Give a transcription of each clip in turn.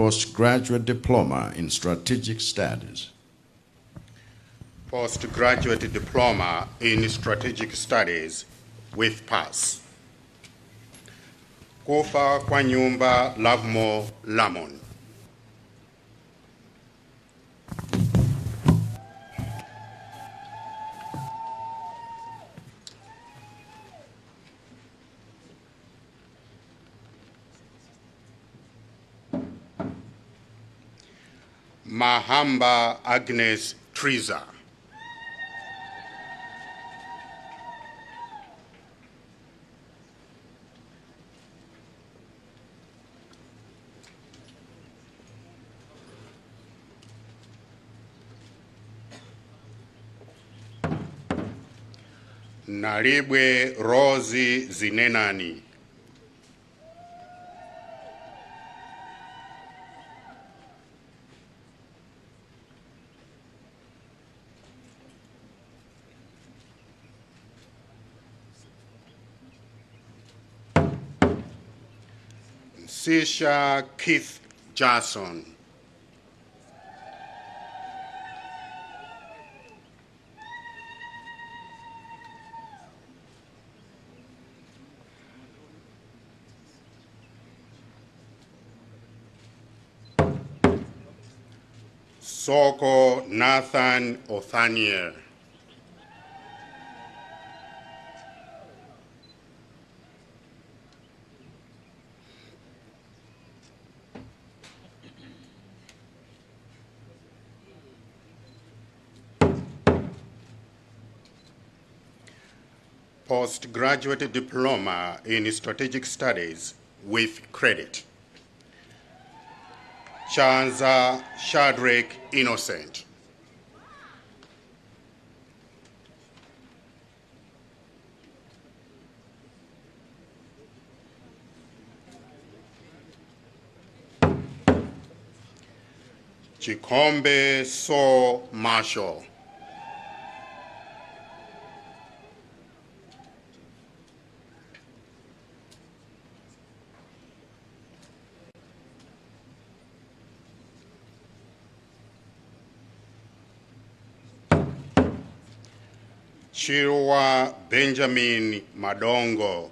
Postgraduate Diploma in Strategic Studies. Postgraduate Diploma in Strategic Studies with PASS. Kufa kwa nyumba Lovemore Lamon. Mahamba Agnes Triza. Naribwe Rosie Zinenani. Sisha Keith Jason. Soko Nathan Othaniel. Postgraduate Diploma in Strategic Studies with credit. Chanza Shadrach Innocent. Chikombe So Marshall. Chirwa Benjamin Madongo.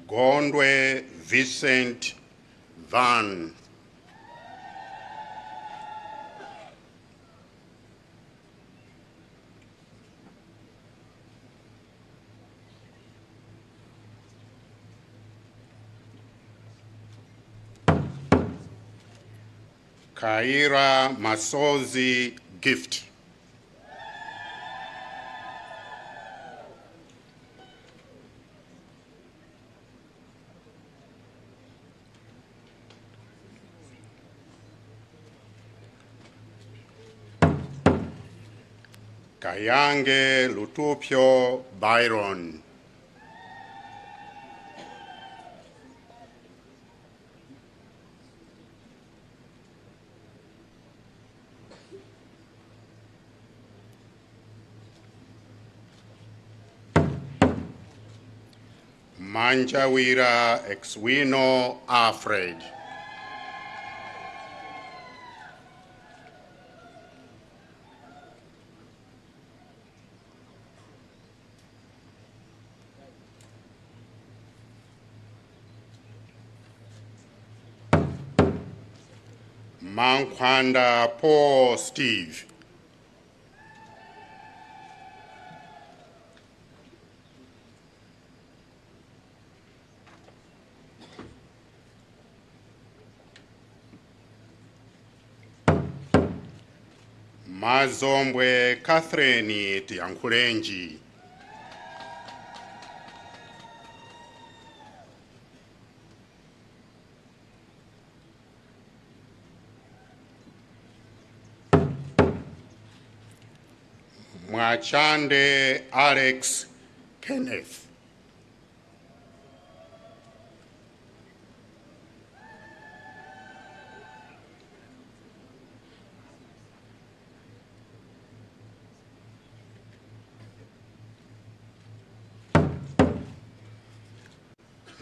Gondwe Vincent Van. Kaira Masozi Gift. Kayange Lutupio Byron. Manjawira Exwino Alfred. Mankwanda Paul Steve. Mazombwe Catherine Tiankulenji. Mwachande Alex Kenneth.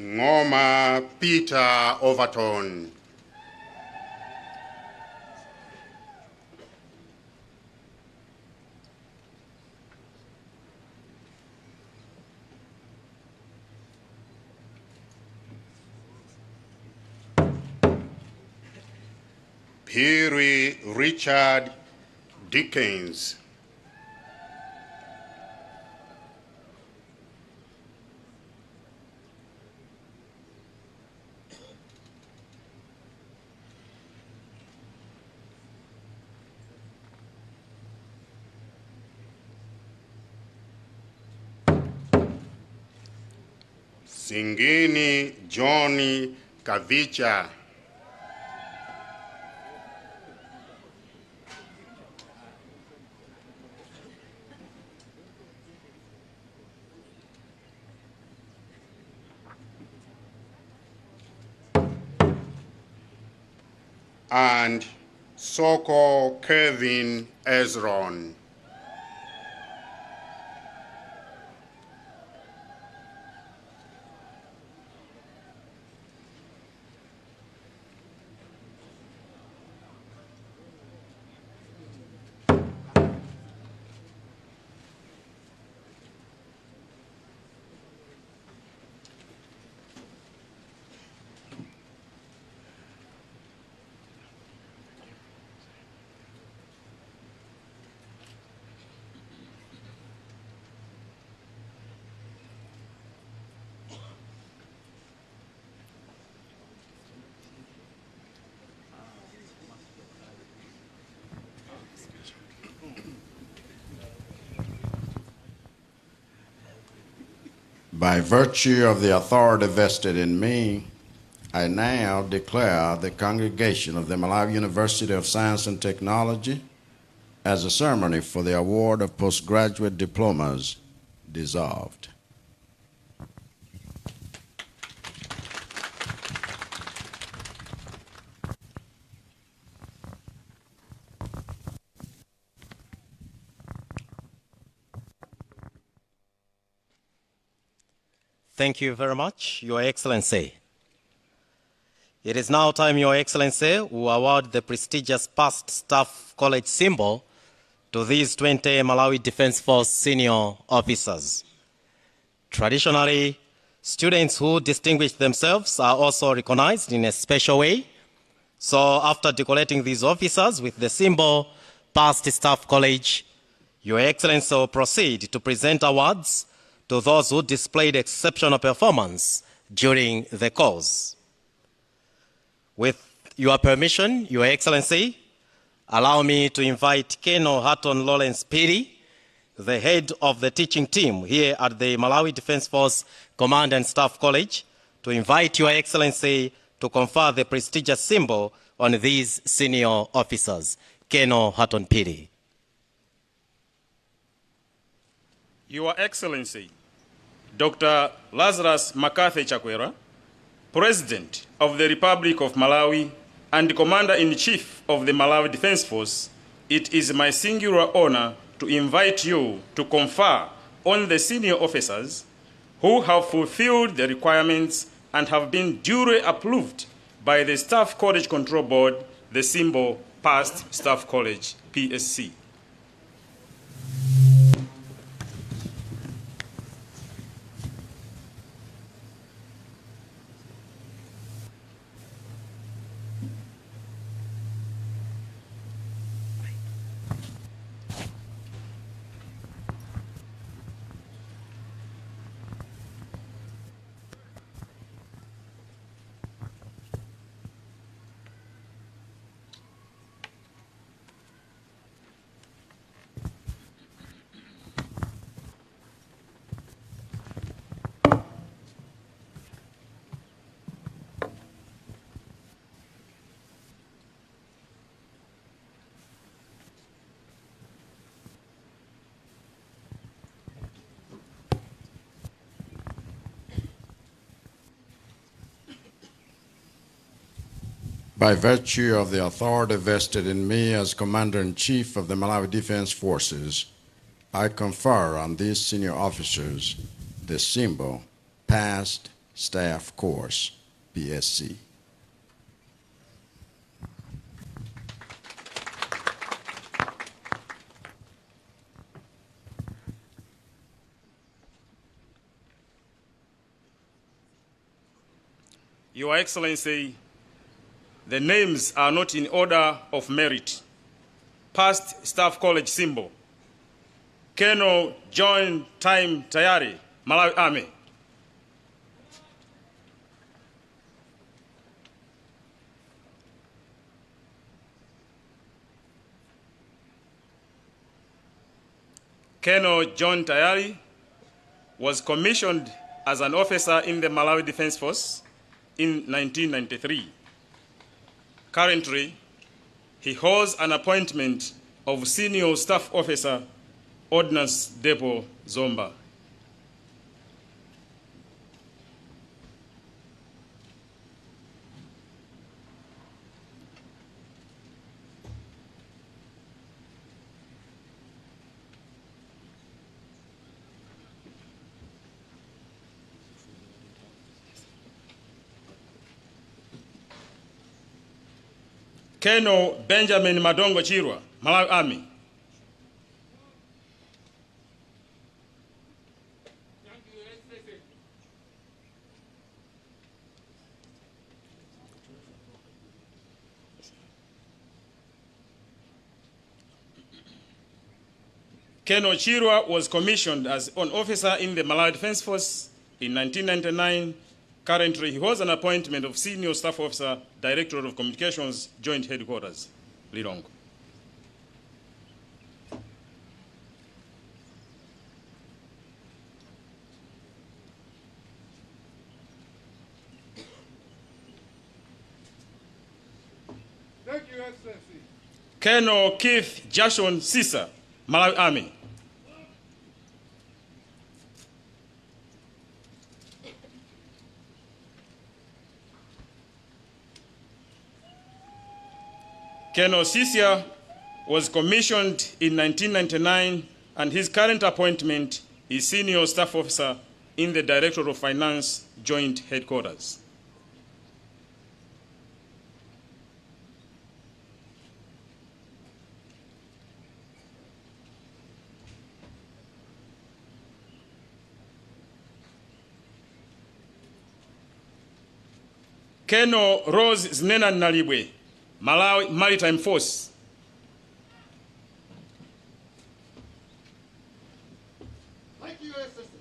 Ngoma Peter Overton. Phiri Richard Dickens. Singini Johnny Kavicha. And Soko Kevin Ezron. By virtue of the authority vested in me, I now declare the congregation of the Malawi University of Science and Technology as a ceremony for the award of postgraduate diplomas dissolved. Thank you very much, Your Excellency. It is now time, Your Excellency, who award the prestigious Past Staff College symbol to these 20 Malawi Defense Force senior officers. Traditionally, students who distinguish themselves are also recognized in a special way. So after decorating these officers with the symbol Past Staff College, Your Excellency will proceed to present awards to those who displayed exceptional performance during the course. With your permission, Your Excellency, allow me to invite Colonel Hatton Lawrence Phiri, the head of the teaching team here at the Malawi Defense Force Command and Staff College, to invite Your Excellency to confer the prestigious symbol on these senior officers. Colonel Hatton Phiri. Your Excellency, Dr. Lazarus McCarthy Chakwera, President of the Republic of Malawi and Commander-in-Chief of the Malawi Defense Force, it is my singular honor to invite you to confer on the senior officers who have fulfilled the requirements and have been duly approved by the Staff College Control Board, the symbol Past Staff College, PSC. By virtue of the authority vested in me as Commander-in-Chief of the Malawi Defense Forces, I confer on these senior officers the symbol Past Staff Course, PSC. Your Excellency, the names are not in order of merit. Past Staff College symbol, Colonel John Time Tayari, Malawi Army. Colonel John Tayari was commissioned as an officer in the Malawi Defense Force in 1993. Currently, he holds an appointment of Senior Staff Officer, Ordnance Depot, Zomba. Colonel Benjamin Madongo Chirwa, Malawi Army. Colonel Chirwa was commissioned as an officer in the Malawi Defense Force in 1999. Currently, he holds an appointment of Senior Staff Officer, Directorate of Communications, Joint Headquarters, Lilongwe. Thank you, Excellency. Colonel Keith Jashon Sisa, Malawi Army. Colonel Sisia was commissioned in 1999, and his current appointment is Senior Staff Officer in the Directorate of Finance, Joint Headquarters. Colonel Rose Znena Nalibwe, Malawi Maritime Force. Thank you, Excellency.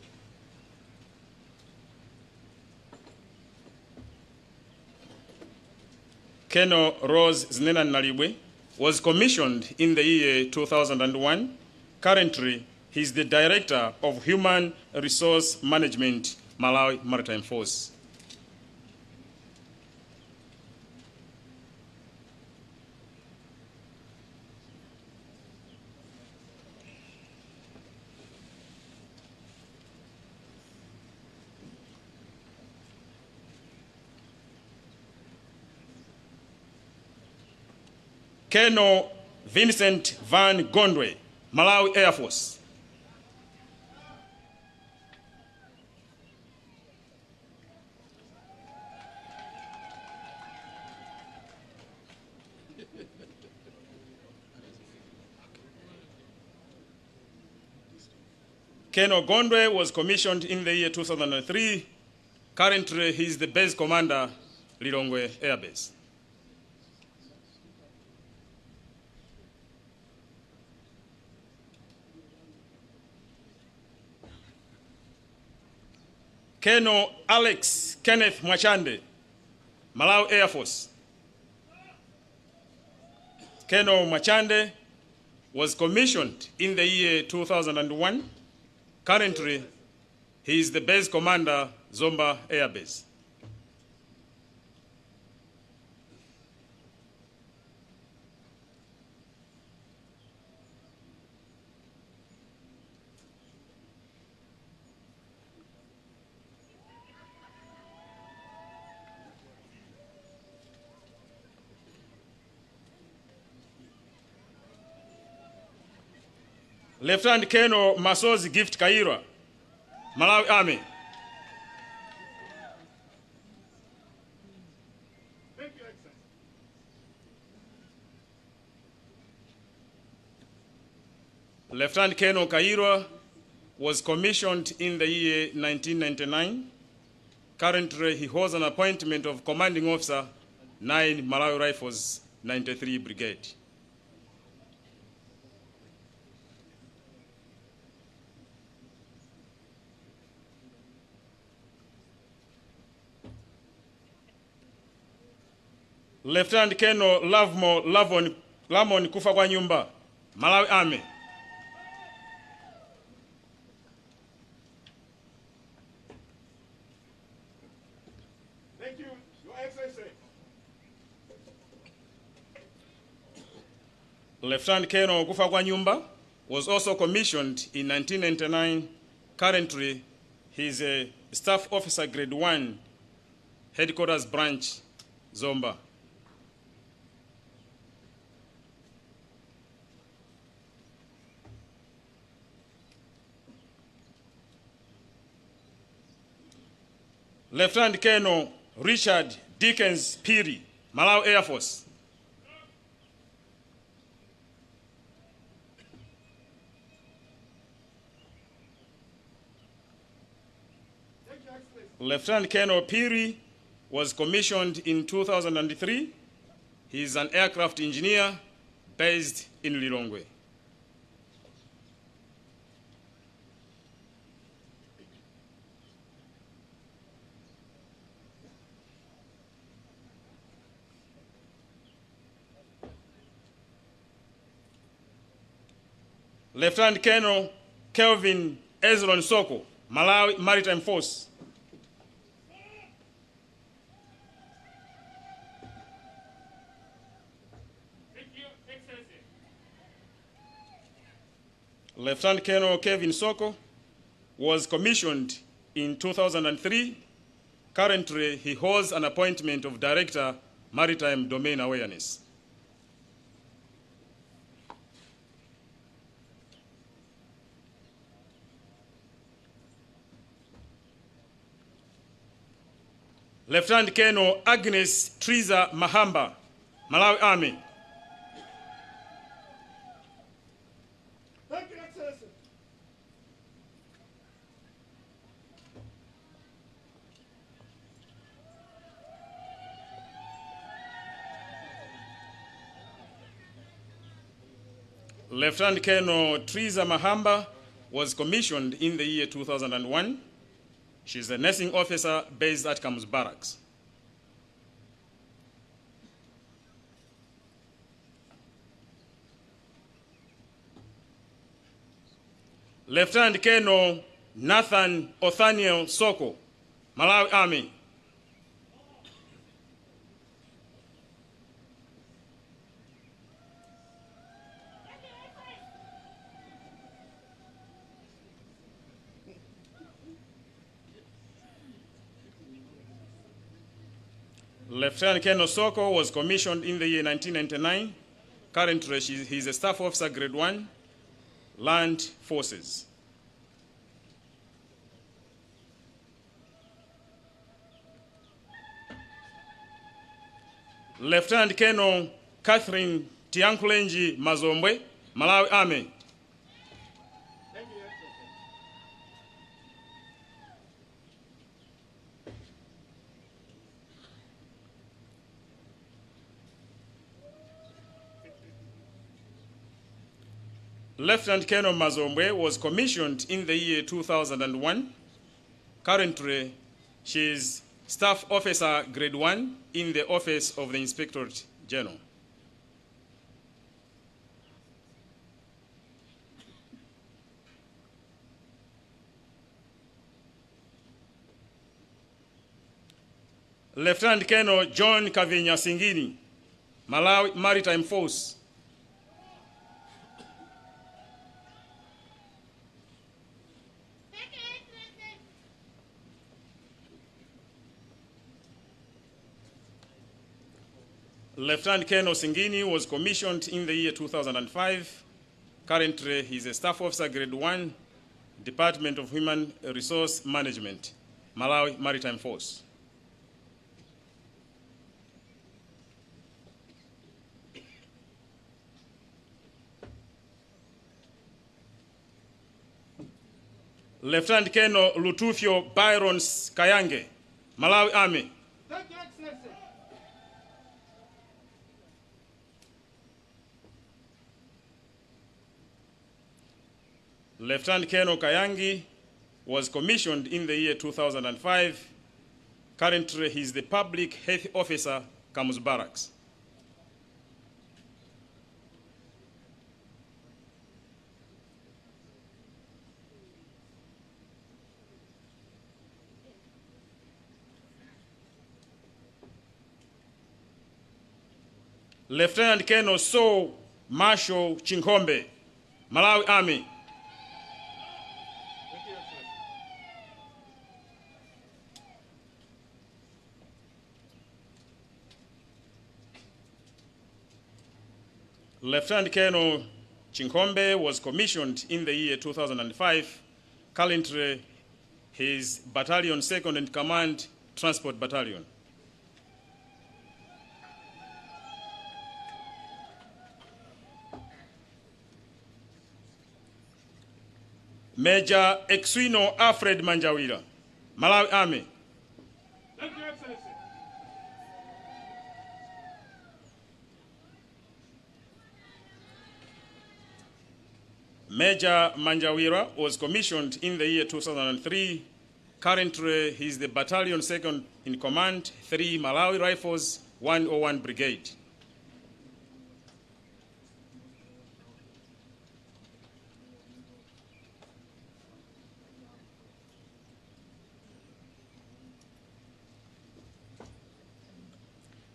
Colonel Rose Znena Nalibwe was commissioned in the year 2001. Currently, he is the Director of Human Resource Management, Malawi Maritime Force. Colonel Vincent Van Gondwe, Malawi Air Force. Colonel Gondwe was commissioned in the year 2003. Currently, he is the base commander, Lilongwe Air Base. Colonel Alex Kenneth Mwachande, Malawi Air Force. Colonel Mwachande was commissioned in the year 2001. Currently, he is the base commander, Zomba Air Base. Lieutenant Colonel Masozi Gift Kairwa, Malawi Army. Thank you, Excellency. Lieutenant Colonel Kairwa was commissioned in the year 1999. Currently, he holds an appointment of Commanding Officer, 9 Malawi Rifles, 93 Brigade. Lieutenant Colonel Lamon Kufa kwa nyumba, Malawi Army. Thank you, Your Excellency. Lieutenant Colonel Kufa kwa nyumba was also commissioned in 1999. Currently, he is a Staff Officer Grade 1, Headquarters Branch, Zomba. Lieutenant Colonel Richard Dickens Piri, Malawi Air Force. Thank you, Excellency. Lieutenant Colonel Piri was commissioned in 2003. He is an aircraft engineer based in Lilongwe. Lieutenant Colonel Kelvin Ezron Soko, Malawi Maritime Force. Thank you, Excellency. Lieutenant Colonel Kevin Soko was commissioned in 2003. Currently, he holds an appointment of Director, Maritime Domain Awareness. Lieutenant Colonel Agnes Triza Mahamba, Malawi Army. Thank you, Excellency. Lieutenant Colonel Triza Mahamba was commissioned in the year 2001. She is a nursing officer based at Kamuzu Barracks. Lieutenant Colonel Nathan Othaniel Soko, Malawi Army. Lieutenant Colonel Soko was commissioned in the year 1999. Currently, he is a Staff Officer Grade 1, Land Forces. Lieutenant Colonel Catherine Tiankulenji Mazombwe, Malawi Army. Thank you, Excellency. Lieutenant Colonel Mazombwe was commissioned in the year 2001. Currently, she is Staff Officer Grade 1 in the Office of the Inspector General. Lieutenant Colonel John Kavinya Singini, Malawi Maritime Force. Thank you, Excellency. Lieutenant Colonel Singini was commissioned in the year 2005. Currently, he is a Staff Officer Grade 1, Department of Human Resource Management, Malawi Maritime Force. Lieutenant Colonel Lutufio Byron Kayange, Malawi Army. Thank you, Excellency. Lieutenant Colonel Kayangi was commissioned in the year 2005. Currently, he is the Public Health Officer, Kamuzu Barracks. Lieutenant Colonel So Marshal Chinkombe, Malawi Army. Thank you, Excellency. Lieutenant Colonel Chinkombe was commissioned in the year 2005. Currently, he is Battalion Second in Command, Transport Battalion. Major Exuino Alfred Manjawira, Malawi Army. Thank you, Excellency. Major Manjawira was commissioned in the year 2003. Currently, he is the Battalion Second in Command, 3 Malawi Rifles, 101 Brigade.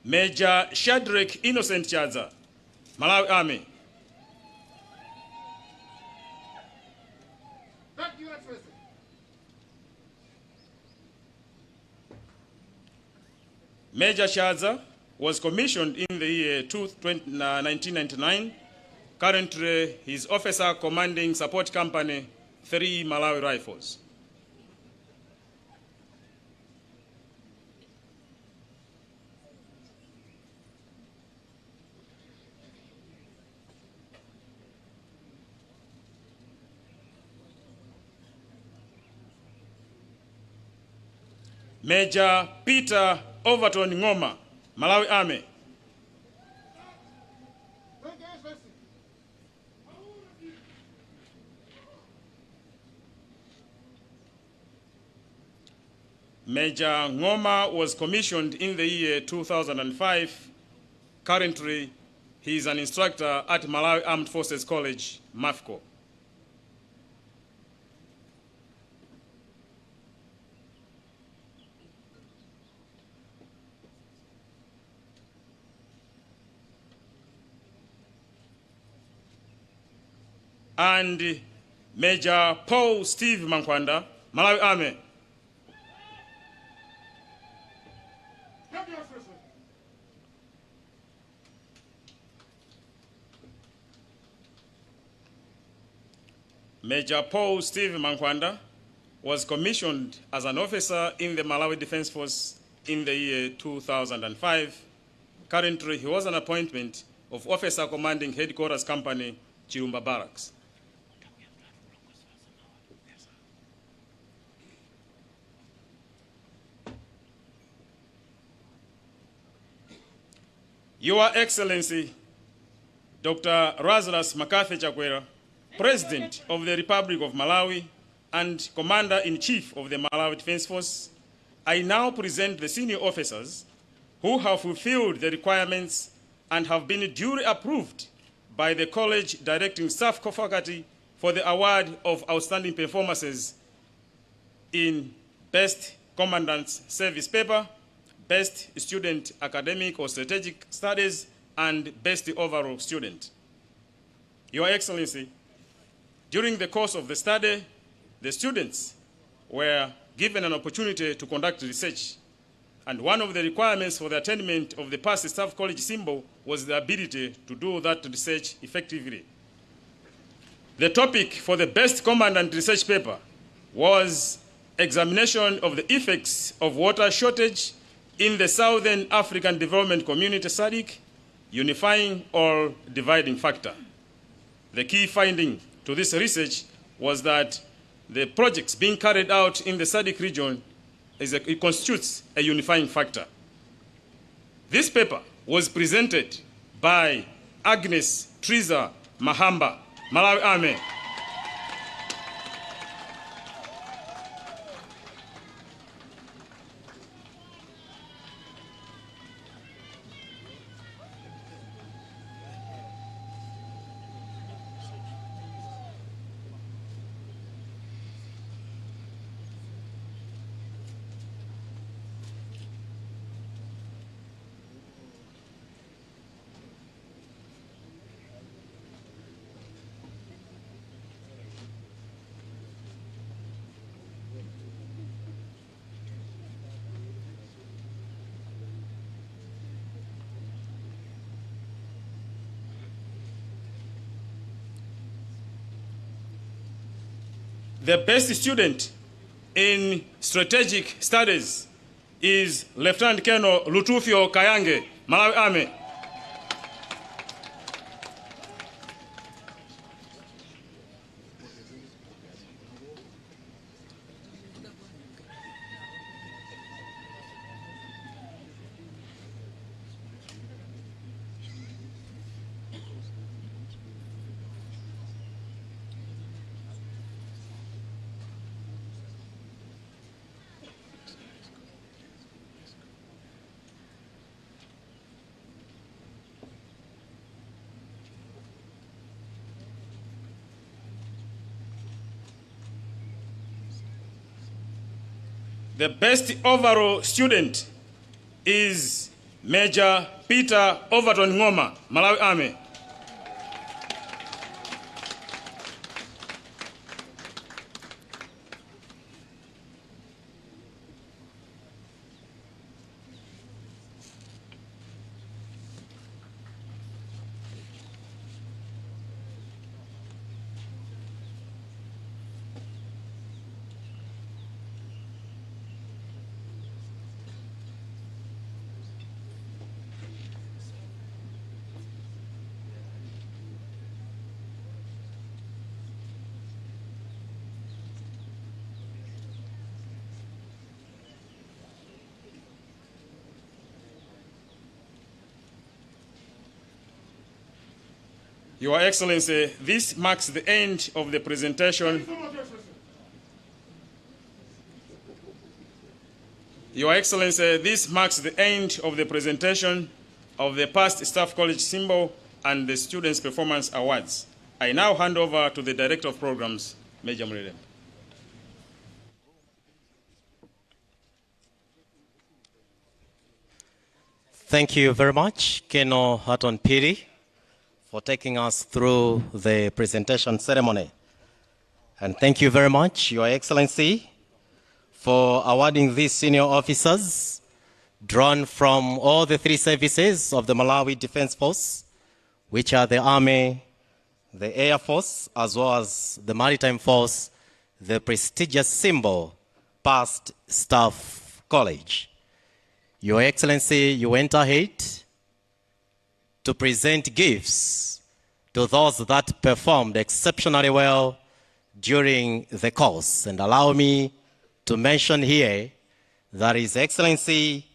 Major Shadrach Innocent Chaza, Malawi Army. Thank you, Excellency. Major Chaza was commissioned in the year 1999. Currently, he is Officer Commanding Support Company, 3 Malawi Rifles. Major Peter Overton Ngoma, Malawi Army. Thank you, Excellency. Major Ngoma was commissioned in the year 2005. Currently, he is an instructor at Malawi Armed Forces College, MAFCO. And Major Paul Steve Mankwanda, Malawi Army. Thank you, Excellency. Major Paul Steve Mankwanda was commissioned as an officer in the Malawi Defense Force in the year 2005. Currently, he was an appointment of Officer Commanding Headquarters Company, Chirumba Barracks. Your Excellency, Dr. Lazarus Makathi Chakwera, President of the Republic of Malawi and Commander-in-Chief of the Malawi Defense Force, I now present the senior officers who have fulfilled the requirements and have been duly approved by the College Directing Staff Faculty for the award of outstanding performances in Best Commandant's Service Paper, Best Student Academic or Strategic Studies, and Best Overall Student. Your Excellency, during the course of the study, the students were given an opportunity to conduct research, and one of the requirements for the attainment of the Past Staff College symbol was the ability to do that research effectively. The topic for the Best Commandant research paper was examination of the effects of water shortage in the Southern African Development Community SADC, unifying or dividing factor. The key finding to this research was that the projects being carried out in the SADC region it constitutes a unifying factor. This paper was presented by Agnes Triza Mahamba, Malawi Army. The best student in strategic studies is Lieutenant Colonel Lutufio Kayange, Malawi Army. The best overall student is Major Peter Overton Ngoma, Malawi Army. Your Excellency, this marks the end of the presentation. So much, Your Excellency. Your Excellency, this marks the end of the presentation of the past Staff College symbol and the Students' Performance Awards. I now hand over to the Director of Programs, Major Murelem. Thank you very much, Keno Hatton Piri, for taking us through the presentation ceremony. And thank you very much, Your Excellency, for awarding these senior officers drawn from all the three services of the Malawi Defense Force, which are the Army, the Air Force, as well as the Maritime Force, the prestigious symbol, Past Staff College. Your Excellency, you went ahead to present gifts to those that performed exceptionally well during the course. And allow me to mention here that His Excellency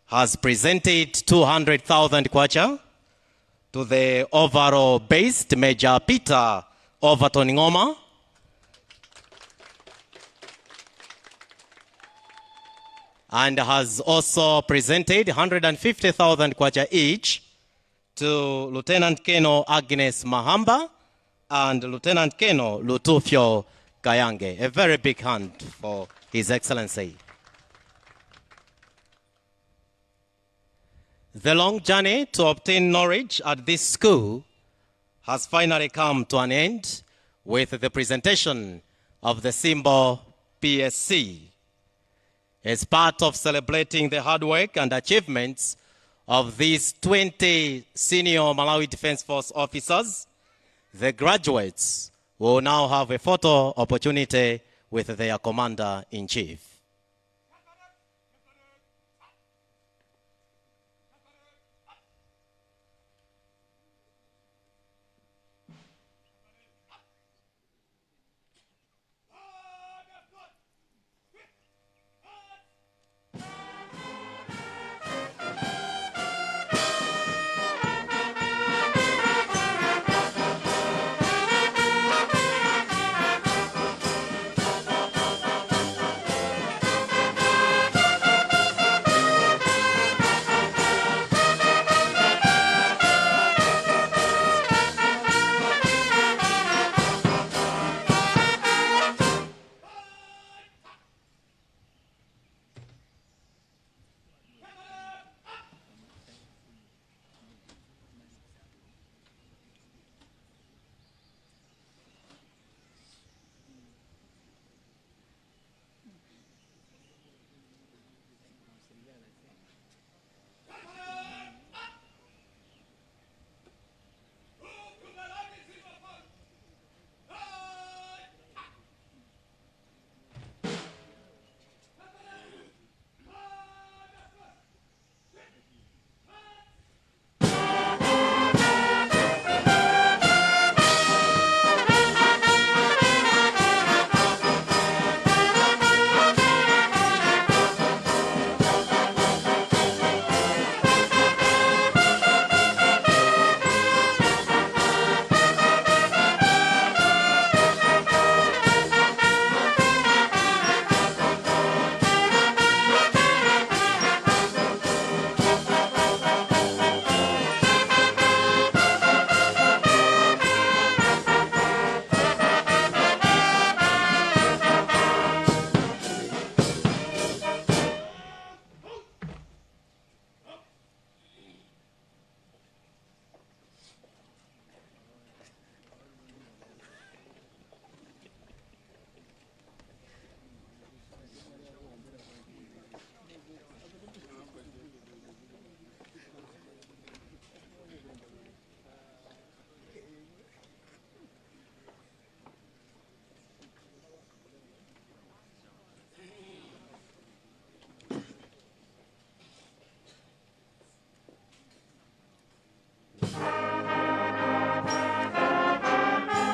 has presented 200,000 kwacha to the overall based Major Peter Overton Ngoma, and has also presented 150,000 kwacha each to Lieutenant Colonel Agnes Mahamba and Lieutenant Colonel Lutufio Kayange. A very big hand for His Excellency. The long journey to obtain knowledge at this school has finally come to an end with the presentation of the symbol PSC. As part of celebrating the hard work and achievements of these 20 senior Malawi Defense Force officers, the graduates will now have a photo opportunity with their Commander-in-Chief.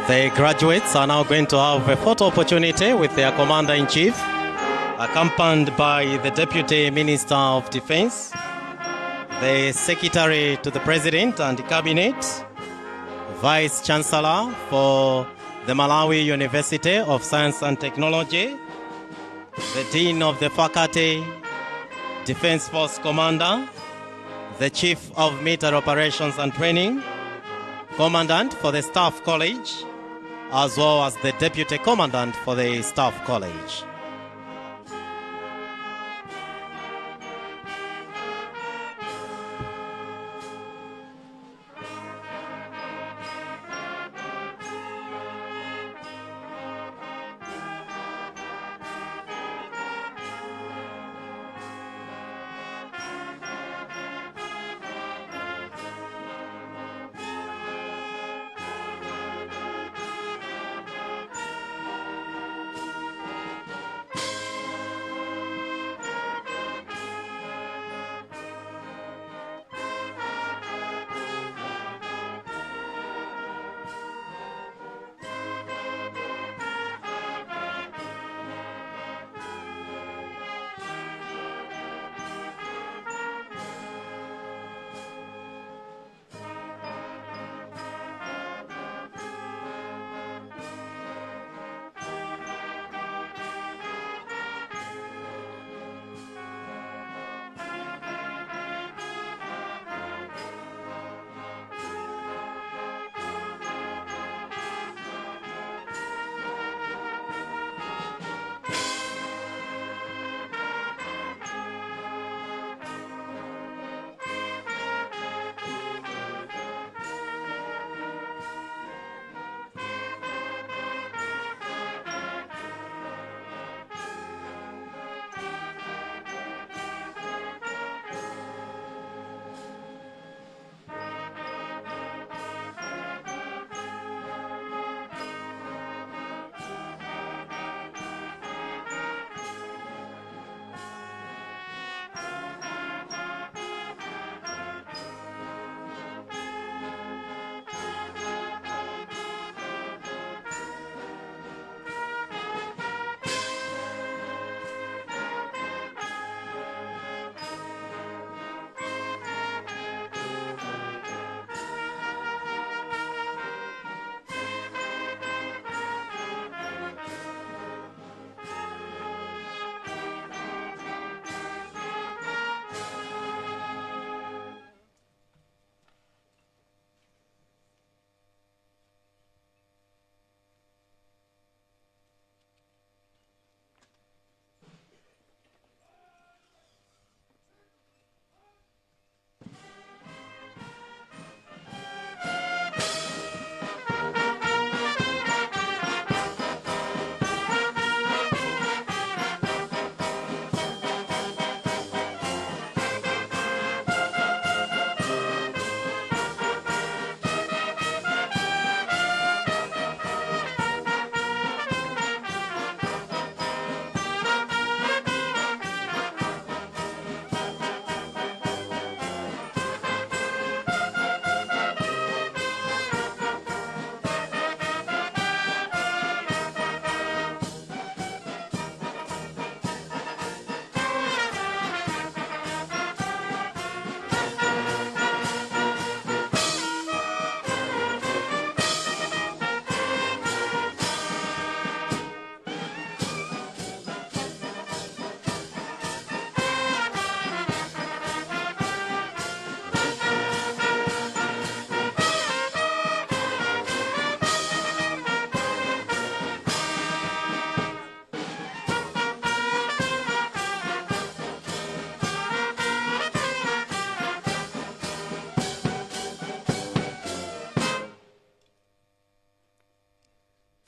The graduates are now going to have a photo opportunity with their Commander-in-Chief, accompanied by the Deputy Minister of Defense, the Secretary to the President and Cabinet, Vice Chancellor for the Malawi University of Science and Technology, the Dean of the Faculty, Defense Force Commander, the Chief of Military Operations and Training, Commandant for the Staff College, as well as the Deputy Commandant for the Staff College.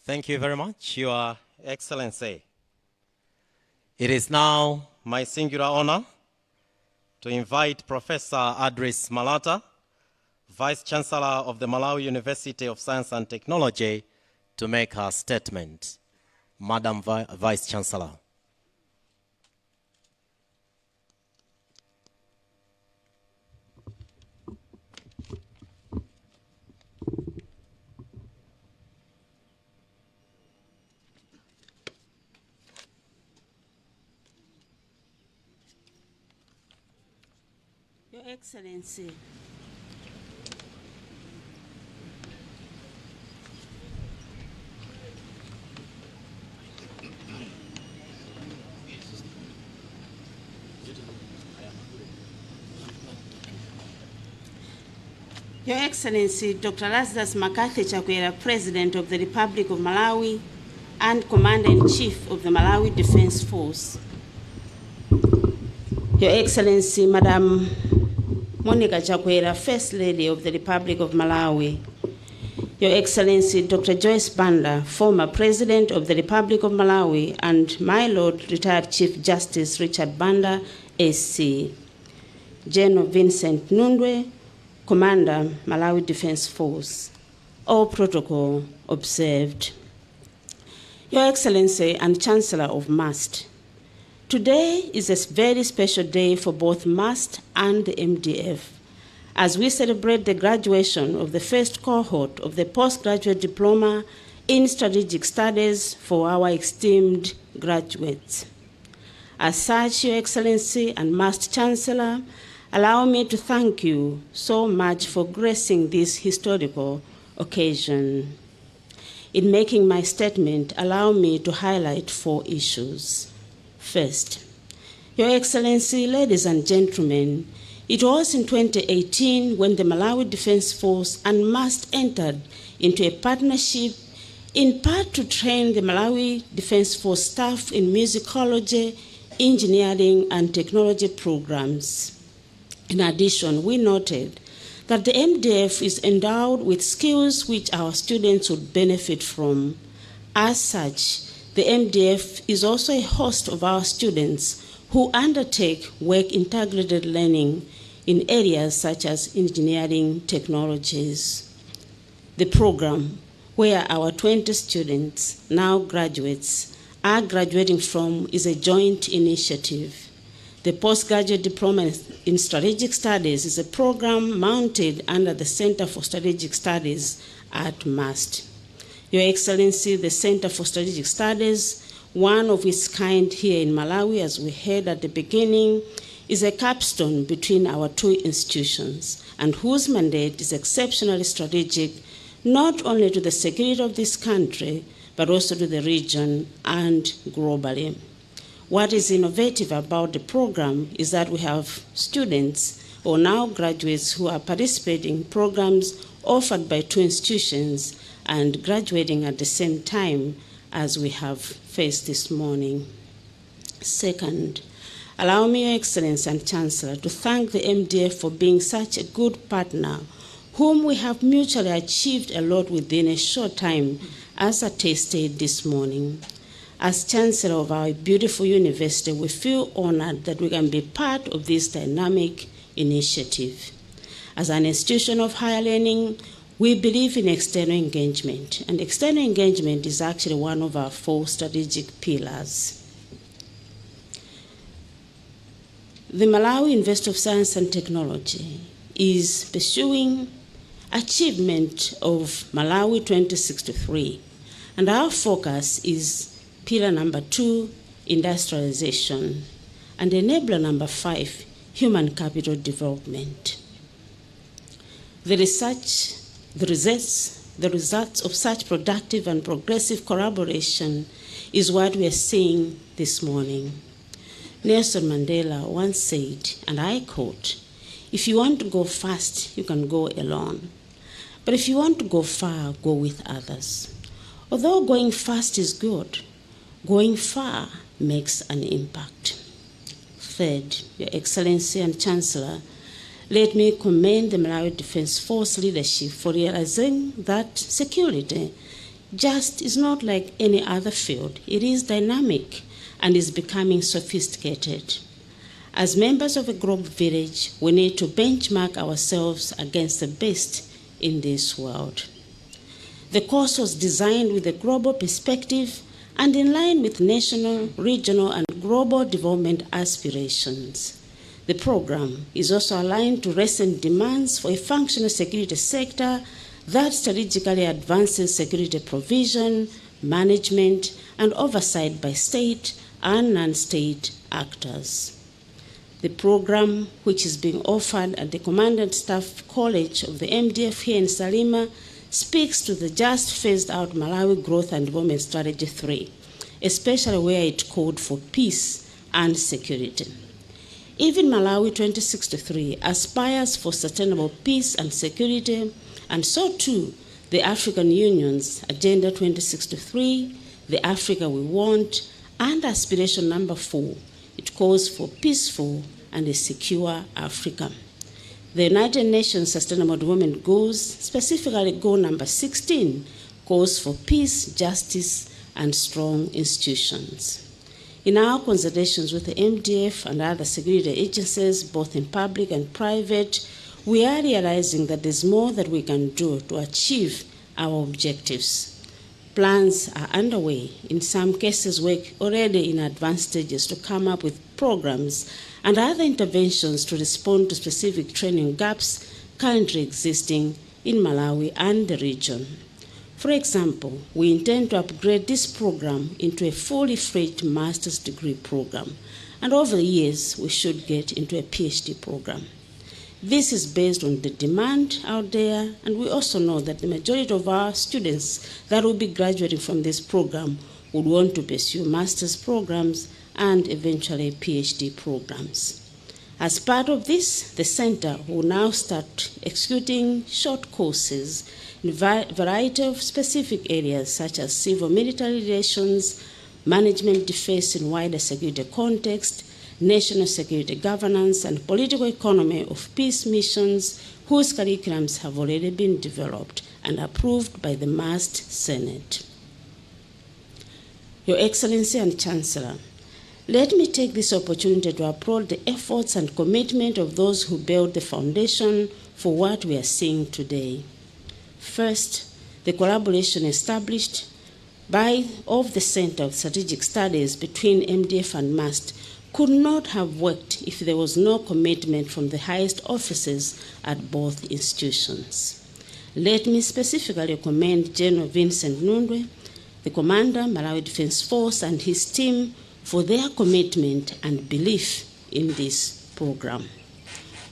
Thank you very much, Your Excellency. It is now my singular honor to invite Professor Adris Malata, Vice Chancellor of the Malawi University of Science and Technology, to make her statement. Madam Vice Chancellor. Your Excellency, Your Excellency, Dr. Lazarus Makathi Chakwera, President of the Republic of Malawi and Commander-in-Chief of the Malawi Defense Force. Your Excellency, Madam Monica Chakwera, First Lady of the Republic of Malawi. Your Excellency, Dr. Joyce Banda, former President of the Republic of Malawi, and my Lord, retired Chief Justice Richard Banda, SC. General Vincent Nundwe, Commander, Malawi Defense Force. All protocol observed. Your Excellency and Chancellor of MAST, today is a very special day for both MAST and the MDF, as we celebrate the graduation of the first cohort of the postgraduate diploma in strategic studies for our esteemed graduates. As such, Your Excellency and MAST Chancellor, allow me to thank you so much for gracing this historical occasion. In making my statement, allow me to highlight 4 issues. First, Your Excellency, ladies and gentlemen, it was in 2018 when the Malawi Defense Force and MAST entered into a partnership in part to train the Malawi Defense Force staff in musicology, engineering, and technology programs. In addition, we noted that the MDF is endowed with skills which our students would benefit from. As such, the MDF is also a host of our students who undertake work integrated learning in areas such as engineering technologies. The program, where our 20 students, now graduates, are graduating from, is a joint initiative. The Postgraduate Diploma in Strategic Studies is a program mounted under the Center for Strategic Studies at MAST. Your Excellency, the Center for Strategic Studies, one of its kind here in Malawi, as we heard at the beginning, is a capstone between our 2 institutions, and whose mandate is exceptionally strategic, not only to the security of this country, but also to the region and globally. What is innovative about the program is that we have students, or now graduates, who are participating in programs offered by 2 institutions and graduating at the same time as we have faced this morning. Second, allow me, Your Excellency and Chancellor, to thank the MDF for being such a good partner, whom we have mutually achieved a lot within a short time, as attested this morning. As Chancellor of our beautiful university, we feel honored that we can be part of this dynamic initiative. As an institution of higher learning, we believe in external engagement, and external engagement is actually one of our 4 strategic pillars. The Malawi University of Science and Technology is pursuing achievement of Malawi 2063, and our focus is pillar number 2, industrialization, and enabler number 5, human capital development. The results of such productive and progressive collaboration is what we are seeing this morning. Nelson Mandela once said, and I quote, "If you want to go fast, you can go alone. But if you want to go far, go with others." Although going fast is good, going far makes an impact. Third, Your Excellency and Chancellor, let me commend the Malawi Defense Force leadership for realizing that security just is not like any other field. It is dynamic and is becoming sophisticated. As members of a global village, we need to benchmark ourselves against the best in this world. The course was designed with a global perspective and in line with national, regional, and global development aspirations. The program is also aligned to recent demands for a functional security sector that strategically advances security provision, management, and oversight by state and non-state actors. The program, which is being offered at the Commandant Staff College of the MDF here in Salima, speaks to the just phased out Malawi Growth and Development Strategy 3, especially where it called for peace and security. Even Malawi 2063 aspires for sustainable peace and security, and so too the African Union's Agenda 2063, the Africa we want, and aspiration number 4. It calls for peaceful and a secure Africa. The United Nations Sustainable Development Goals, specifically goal number 16, calls for peace, justice, and strong institutions. In our consultations with the MDF and other security agencies, both in public and private, we are realizing that there's more that we can do to achieve our objectives. Plans are underway, in some cases work already in advanced stages, to come up with programs and other interventions to respond to specific training gaps currently existing in Malawi and the region. For example, we intend to upgrade this program into a fully fledged master's degree program, and over the years we should get into a PhD program. This is based on the demand out there, and we also know that the majority of our students that will be graduating from this program would want to pursue master's programs and eventually PhD programs. As part of this, the center will now start executing short courses in a variety of specific areas such as civil-military relations, management defense in wider security context, national security governance, and political economy of peace missions, whose curriculums have already been developed and approved by the MAST Senate. Your Excellency and Chancellor, let me take this opportunity to applaud the efforts and commitment of those who built the foundation for what we are seeing today. First, the collaboration established of the Center of Strategic Studies between MDF and MAST could not have worked if there was no commitment from the highest officers at both institutions. Let me specifically commend General Vincent Nundwe, the Commander, Malawi Defense Force, and his team for their commitment and belief in this program.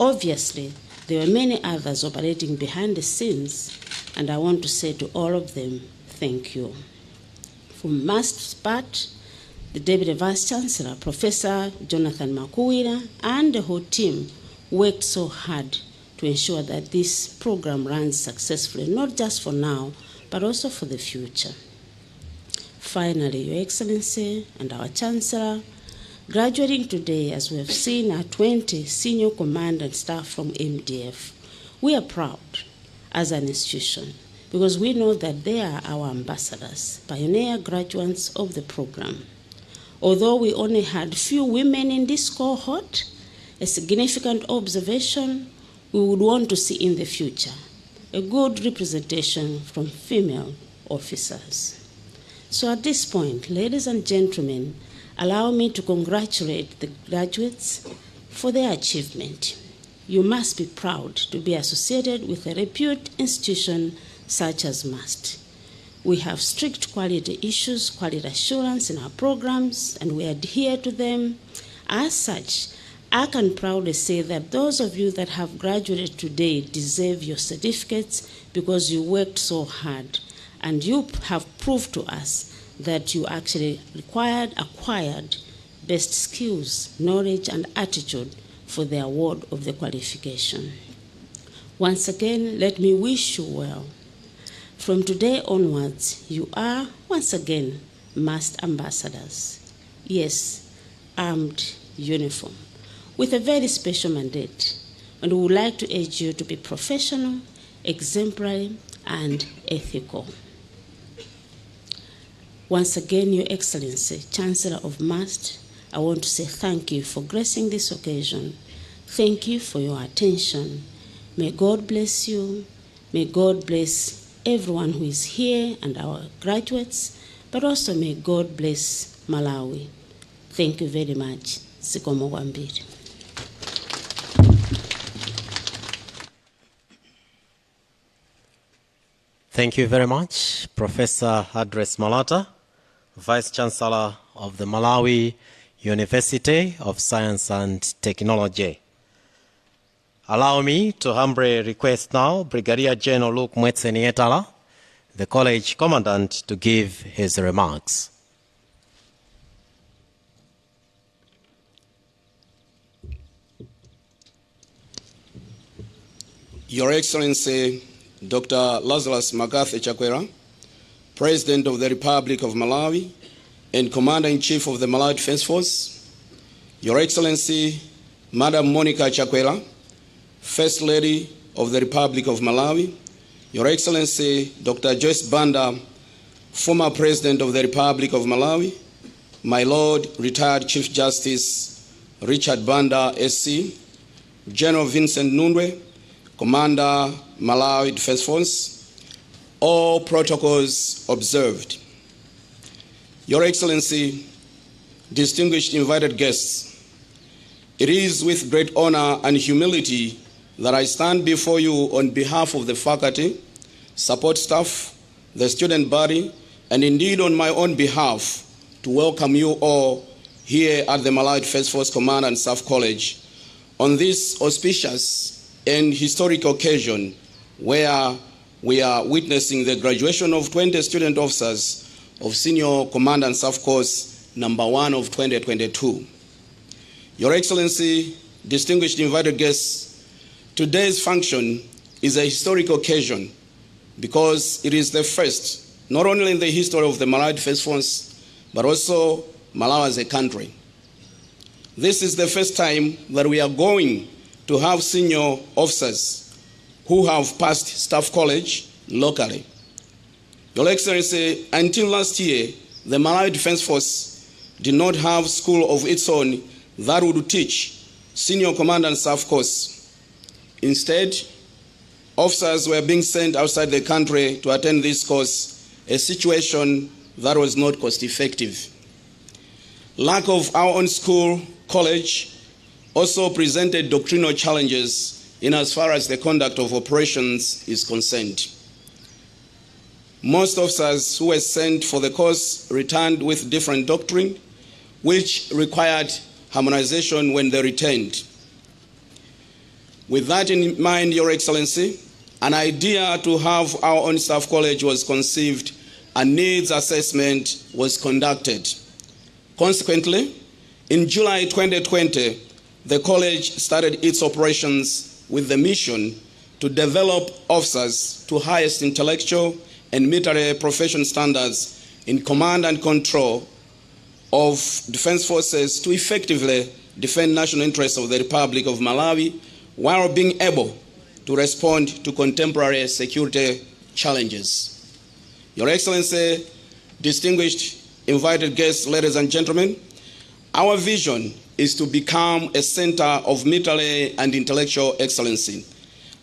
Obviously, there were many others operating behind the scenes, and I want to say to all of them, thank you. From MAST's part, the Deputy Vice-Chancellor, Professor Jonathan Makuwira, and the whole team worked so hard to ensure that this program runs successfully, not just for now, but also for the future. Finally, Your Excellency and our Chancellor, graduating today, as we have seen, are 20 senior command and staff from MDF. We are proud as an institution because we know that they are our ambassadors, pioneer graduates of the program. Although we only had few women in this cohort, a significant observation we would want to see in the future, a good representation from female officers. So at this point, ladies and gentlemen, allow me to congratulate the graduates for their achievement. You must be proud to be associated with a reputed institution such as MAST. We have strict quality issues, quality assurance in our programs, and we adhere to them. As such, I can proudly say that those of you that have graduated today deserve your certificates because you worked so hard, and you have proved to us that you actually acquired best skills, knowledge, and attitude for the award of the qualification. Once again, let me wish you well. From today onwards, you are, once again, MAST ambassadors. Yes, armed uniform, with a very special mandate. And we would like to urge you to be professional, exemplary, and ethical. Once again, Your Excellency, Chancellor of MAST, I want to say thank you for gracing this occasion. Thank you for your attention. May God bless you. May God bless everyone who is here and our graduates, but also may God bless Malawi. Thank you very much. Zikomo kwambiri. Thank you very much, Professor Andres Malata, Vice Chancellor of the Malawi University of Science and Technology. Allow me to humbly request now Brigadier General Luke Mwetsenietala, the college commandant, to give his remarks. Your Excellency, Dr. Lazarus Makathi Chakwera, President of the Republic of Malawi and Commander-in-Chief of the Malawi Defense Force, Your Excellency, Madam Monica Chakwera, First Lady of the Republic of Malawi, Your Excellency, Dr. Joyce Banda, former President of the Republic of Malawi, my Lord, retired Chief Justice Richard Banda, SC, General Vincent Nundwe, Commander, Malawi Defense Force, all protocols observed. Your Excellency, distinguished invited guests, it is with great honor and humility that I stand before you on behalf of the faculty, support staff, the student body, and indeed on my own behalf to welcome you all here at the Malawi Defense Force Command and Staff College on this auspicious and historic occasion where we are witnessing the graduation of 20 student officers of Senior Command and Staff Course number 1 of 2022. Your Excellency, distinguished invited guests, today's function is a historic occasion because it is the first, not only in the history of the Malawi Defense Force, but also Malawi as a country. This is the first time that we are going to have senior officers who have passed staff college locally. Your Excellency, until last year, the Malawi Defense Force did not have school of its own that would teach senior command and staff course. Instead, officers were being sent outside the country to attend this course, a situation that was not cost effective. Lack of our own school, college, also presented doctrinal challenges in as far as the conduct of operations is concerned. Most officers who were sent for the course returned with different doctrine, which required harmonization when they returned. With that in mind, Your Excellency, an idea to have our own staff college was conceived and needs assessment was conducted. Consequently, in July 2020, the college started its operations with the mission to develop officers to highest intellectual and military profession standards in command and control of defense forces to effectively defend national interests of the Republic of Malawi while being able to respond to contemporary security challenges. Your Excellency, distinguished invited guests, ladies and gentlemen, our vision is to become a center of military and intellectual excellency,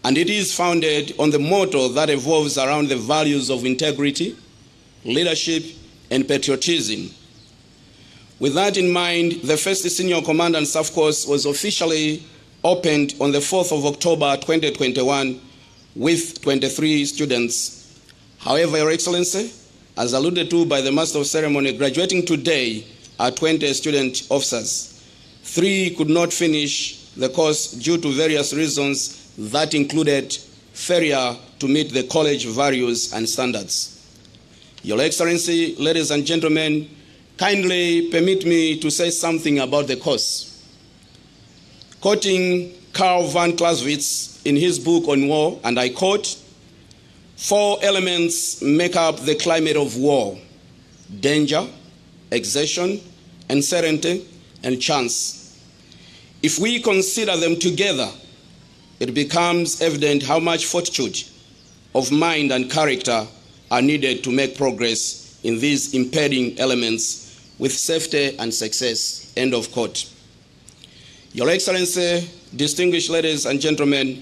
and it is founded on the motto that evolves around the values of integrity, leadership, and patriotism. With that in mind, the first Senior Command and Staff Course was officially opened on the 4th of October 2021 with 23 students. However, Your Excellency, as alluded to by the Master of Ceremony, graduating today are 20 student officers. 3 could not finish the course due to various reasons that included failure to meet the college values and standards. Your Excellency, ladies and gentlemen, kindly permit me to say something about the course. Quoting Karl von Clausewitz in his book on war, and I quote, "4 elements make up the climate of war: danger, exertion, uncertainty, and chance. If we consider them together, it becomes evident how much fortitude of mind and character are needed to make progress in these impeding elements with safety and success." End of quote. Your Excellency, distinguished ladies and gentlemen,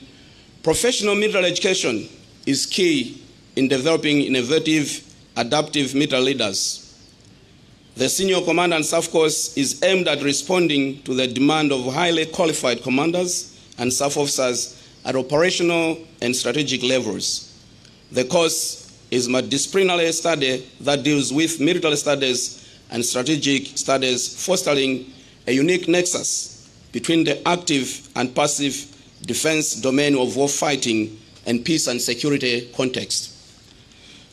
professional military education is key in developing innovative, adaptive military leaders. The Senior Command and Staff Course is aimed at responding to the demand of highly qualified commanders and staff officers at operational and strategic levels. The course is a multidisciplinary study that deals with military studies and strategic studies, fostering a unique nexus between the active and passive defense domain of war fighting and peace and security context.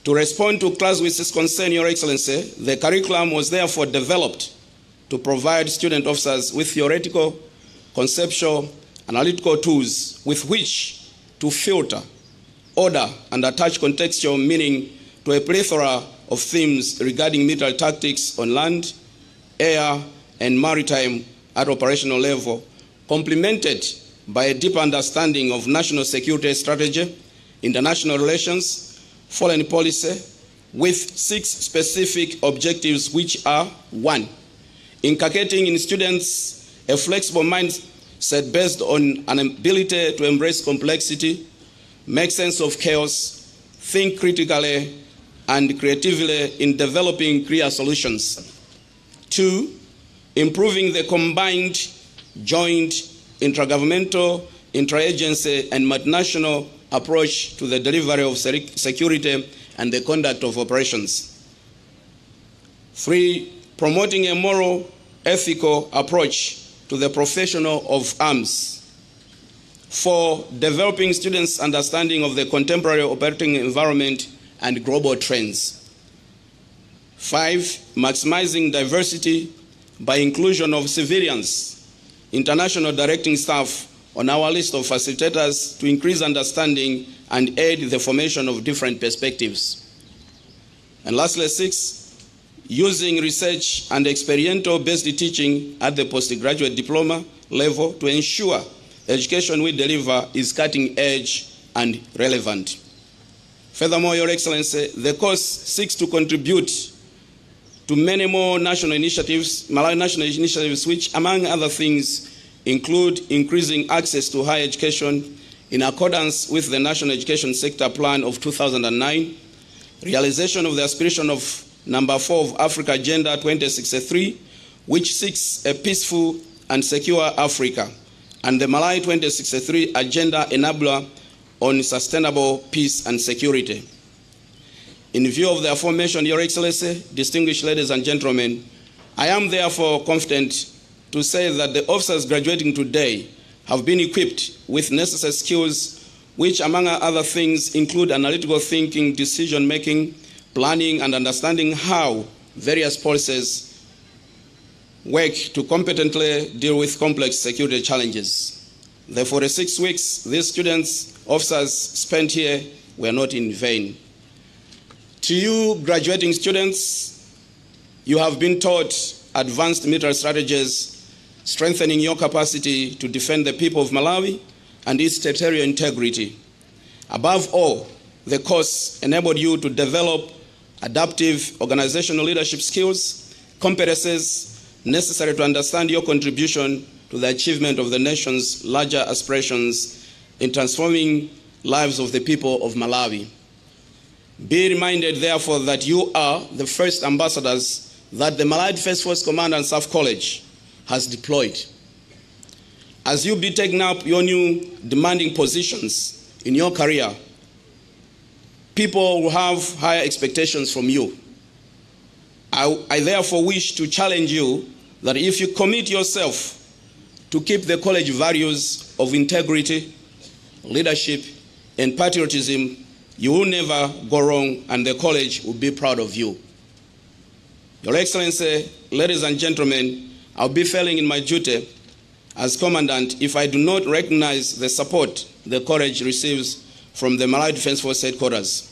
To respond to Clausewitz' concern, Your Excellency, the curriculum was therefore developed to provide student officers with theoretical, conceptual, analytical tools with which to filter, order, and attach contextual meaning to a plethora of themes regarding military tactics on land, air, and maritime at operational level, complemented by a deep understanding of national security strategy, international relations, foreign policy, with 6 specific objectives, which are: 1, inculcating in students a flexible mindset based on an ability to embrace complexity, make sense of chaos, think critically and creatively in developing clear solutions. 2, improving the combined, joint, intergovernmental, interagency, and multinational approach to the delivery of security and the conduct of operations. 3, promoting a moral, ethical approach to the professional of arms. 4, developing students' understanding of the contemporary operating environment and global trends. 5, maximizing diversity by inclusion of civilians, international directing staff on our list of facilitators to increase understanding and aid the formation of different perspectives. And lastly, 6, using research and experiential-based teaching at the postgraduate diploma level to ensure the education we deliver is cutting edge and relevant. Furthermore, Your Excellency, the course seeks to contribute to many more national initiatives, Malawi national initiatives, which, among other things, include increasing access to higher education in accordance with the National Education Sector Plan of 2009, realization of the aspiration of number 4 of Africa Agenda 2063, which seeks a peaceful and secure Africa, and the Malawi 2063 Agenda Enabler on sustainable peace and security. In view of the aforementioned, Your Excellency, distinguished ladies and gentlemen, I am therefore confident to say that the officers graduating today have been equipped with necessary skills which, among other things, include analytical thinking, decision-making, planning, and understanding how various policies work to competently deal with complex security challenges. The 46 weeks these students, officers, spent here were not in vain. To you, graduating students, you have been taught advanced military strategies, strengthening your capacity to defend the people of Malawi and its territorial integrity. Above all, the course enabled you to develop adaptive organizational leadership skills, competencies necessary to understand your contribution to the achievement of the nation's larger aspirations in transforming lives of the people of Malawi. Be reminded, therefore, that you are the first ambassadors that the Malawi Defense Force Command and Staff College has deployed. As you be taking up your new demanding positions in your career, people will have higher expectations from you. I therefore wish to challenge you that if you commit yourself to keep the college values of integrity, leadership, and patriotism, you will never go wrong, and the college will be proud of you. Your Excellency, ladies and gentlemen, I'll be failing in my duty as Commandant if I do not recognize the support the college receives from the Malawi Defense Force headquarters.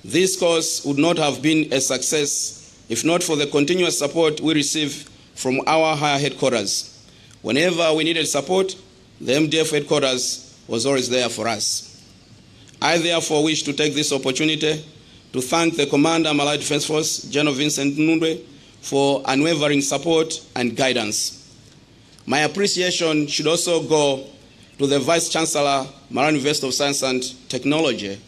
This course would not have been a success if not for the continuous support we receive from our higher headquarters. Whenever we needed support, the MDF headquarters was always there for us. I therefore wish to take this opportunity to thank the Commander, Malawi Defense Force, General Vincent Nundwe, for unwavering support and guidance. My appreciation should also go to the Vice Chancellor, Malawi University of Science and Technology,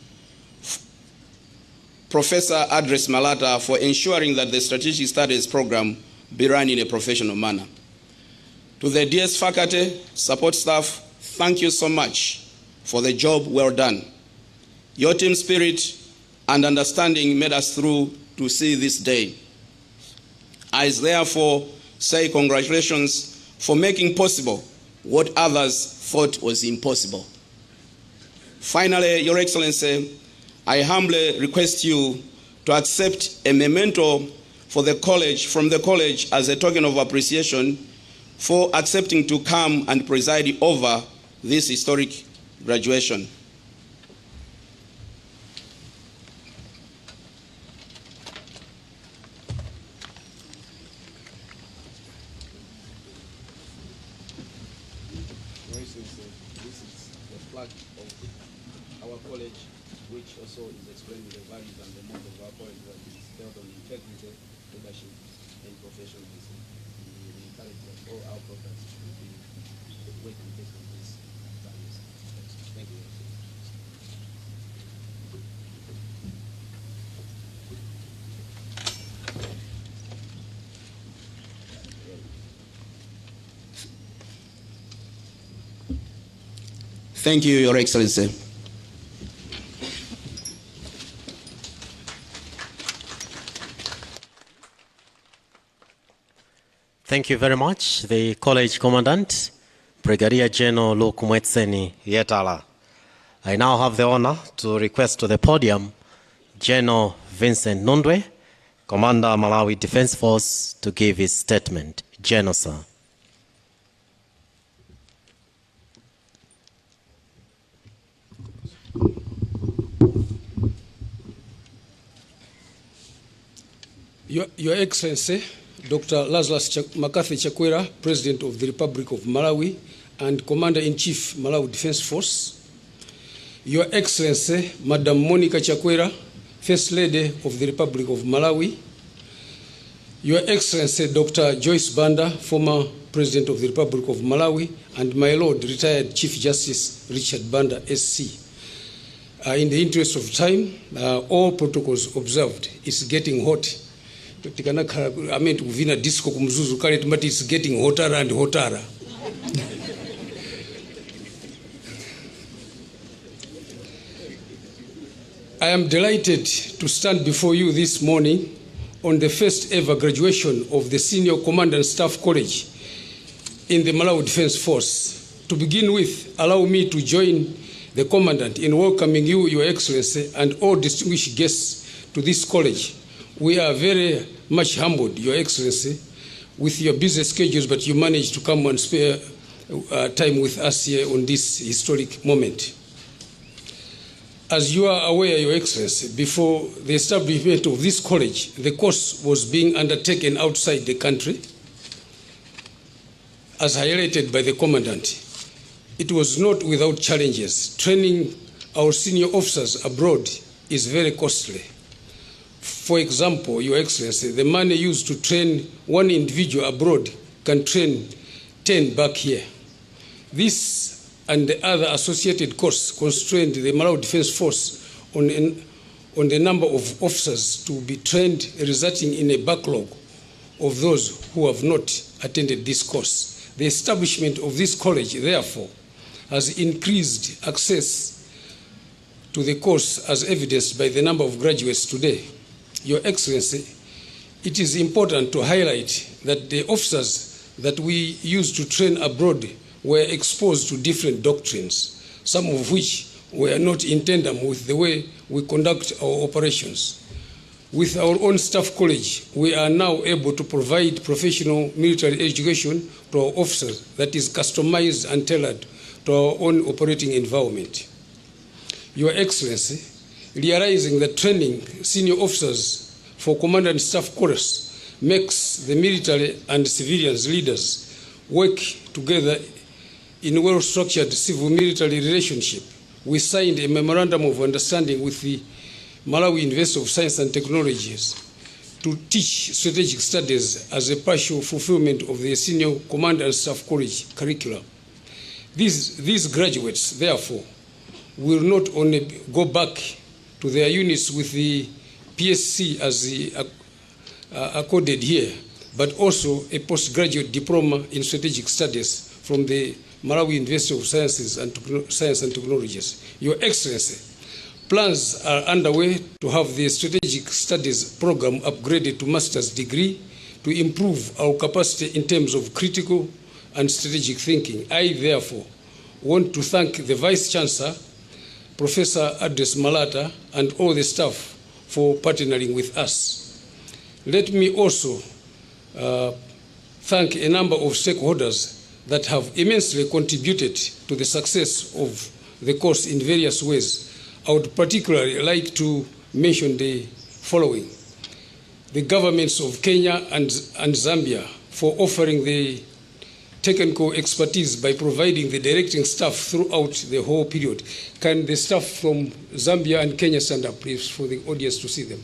Professor Adres Malata, for ensuring that the Strategic Studies program be run in a professional manner. To the DS faculty, support staff, thank you so much for the job well done. Your team spirit and understanding made us through to see this day. I therefore say congratulations for making possible what others thought was impossible. Finally, Your Excellency, I humbly request you to accept a memento from the college as a token of appreciation for accepting to come and preside over this historic graduation. This is the flag of our college, which also is explaining the values and the motto of our college, that is built on integrity, leadership, and professionalism. We encourage that all our products should be working based on these values. Thank you. Thank you, Your Excellency. Thank you very much, the College Commandant, Brigadier General Luke Mwetseni Yetala. I now have the honor to request to the podium General Vincent Nundwe, Commander Malawi Defense Force, to give his statement. General, sir. Your Excellency, Dr. Lazarus Makathi Chakwera, President of the Republic of Malawi and Commander-in-Chief, Malawi Defense Force. Your Excellency, Madam Monica Chakwera, First Lady of the Republic of Malawi. Your Excellency, Dr. Joyce Banda, former President of the Republic of Malawi, and my Lord, retired Chief Justice Richard Banda, SC. In the interest of time, all protocols observed. It's getting hot. I meant to win a disco kumzuzu, but it's getting hotter and hotter. I am delighted to stand before you this morning on the first ever graduation of the Senior Command and Staff College in the Malawi Defense Force. To begin with, allow me to join the Commandant in welcoming you, Your Excellency, and all distinguished guests to this college. We are very much humbled, Your Excellency, with your busy schedules, but you managed to come and spare time with us here on this historic moment. As you are aware, Your Excellency, before the establishment of this college, the course was being undertaken outside the country, as highlighted by the Commandant. It was not without challenges. Training our senior officers abroad is very costly. For example, Your Excellency, the money used to train one individual abroad can train 10 back here. This and the other associated costs constrained the Malawi Defense Force on the number of officers to be trained, resulting in a backlog of those who have not attended this course. The establishment of this college, therefore, has increased access to the course as evidenced by the number of graduates today. Your Excellency, it is important to highlight that the officers that we used to train abroad were exposed to different doctrines, some of which were not in tandem with the way we conduct our operations. With our own staff college, we are now able to provide professional military education to our officers that is customized and tailored to our own operating environment. Your Excellency, realizing that training senior officers for command and staff course makes the military and civilians leaders work together in well-structured civil-military relationship, we signed a memorandum of understanding with the Malawi University of Science and Technologies to teach strategic studies as a partial fulfillment of the senior command and staff college curriculum. These graduates, therefore, will not only go back to their units with the PSC as accorded here, but also a postgraduate diploma in strategic studies from the Malawi University of Science and Technologies. Your Excellency, plans are underway to have the strategic studies program upgraded to master's degree to improve our capacity in terms of critical and strategic thinking. I, therefore, want to thank the Vice Chancellor, Professor Adres Malata, and all the staff for partnering with us. Let me also thank a number of stakeholders that have immensely contributed to the success of the course in various ways. I would particularly like to mention the following: the governments of Kenya and Zambia for offering the technical expertise by providing the directing staff throughout the whole period. Can the staff from Zambia and Kenya stand up, please, for the audience to see them?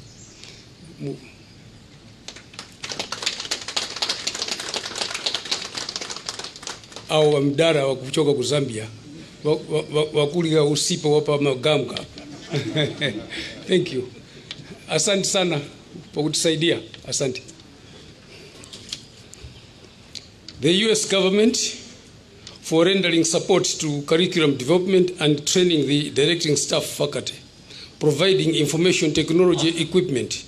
Au mdara wa kuchoka ku Zambia wakuliga usipo wapa magamka. Thank you. Asante sana kwa kutusaidia. Asante. The US government for rendering support to curriculum development and training the directing staff faculty, providing information technology equipment,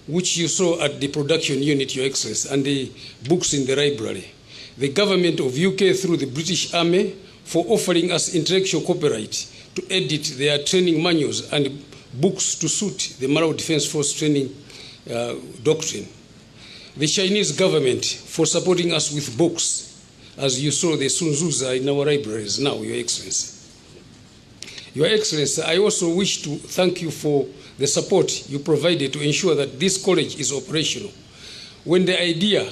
which you saw at the production unit, Your Excellency, and the books in the library. The government of UK through the British Army for offering us intellectual copyright to edit their training manuals and books to suit the Malawi Defense Force training doctrine. The Chinese government for supporting us with books, as you saw the Sun Tzus are in our libraries now, Your Excellency. Your Excellency, I also wish to thank you for the support you provided to ensure that this college is operational. When the idea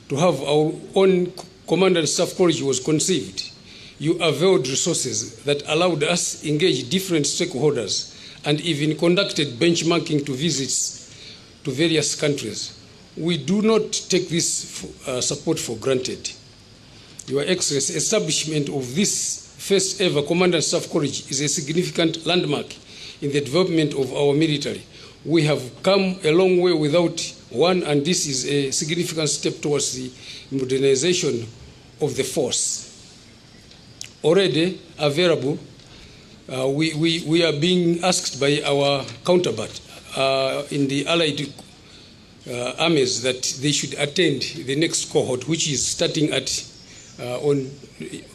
to have our own Command and Staff College was conceived, you availed resources that allowed us to engage different stakeholders and even conducted benchmarking to visits to various countries. We do not take this support for granted. Your Excellency, establishment of this first ever Command and Staff College is a significant landmark in the development of our military. We have come a long way without one, and this is a significant step towards the modernization of the force. Already available, we are being asked by our counterpart in the Allied armies that they should attend the next cohort, which is starting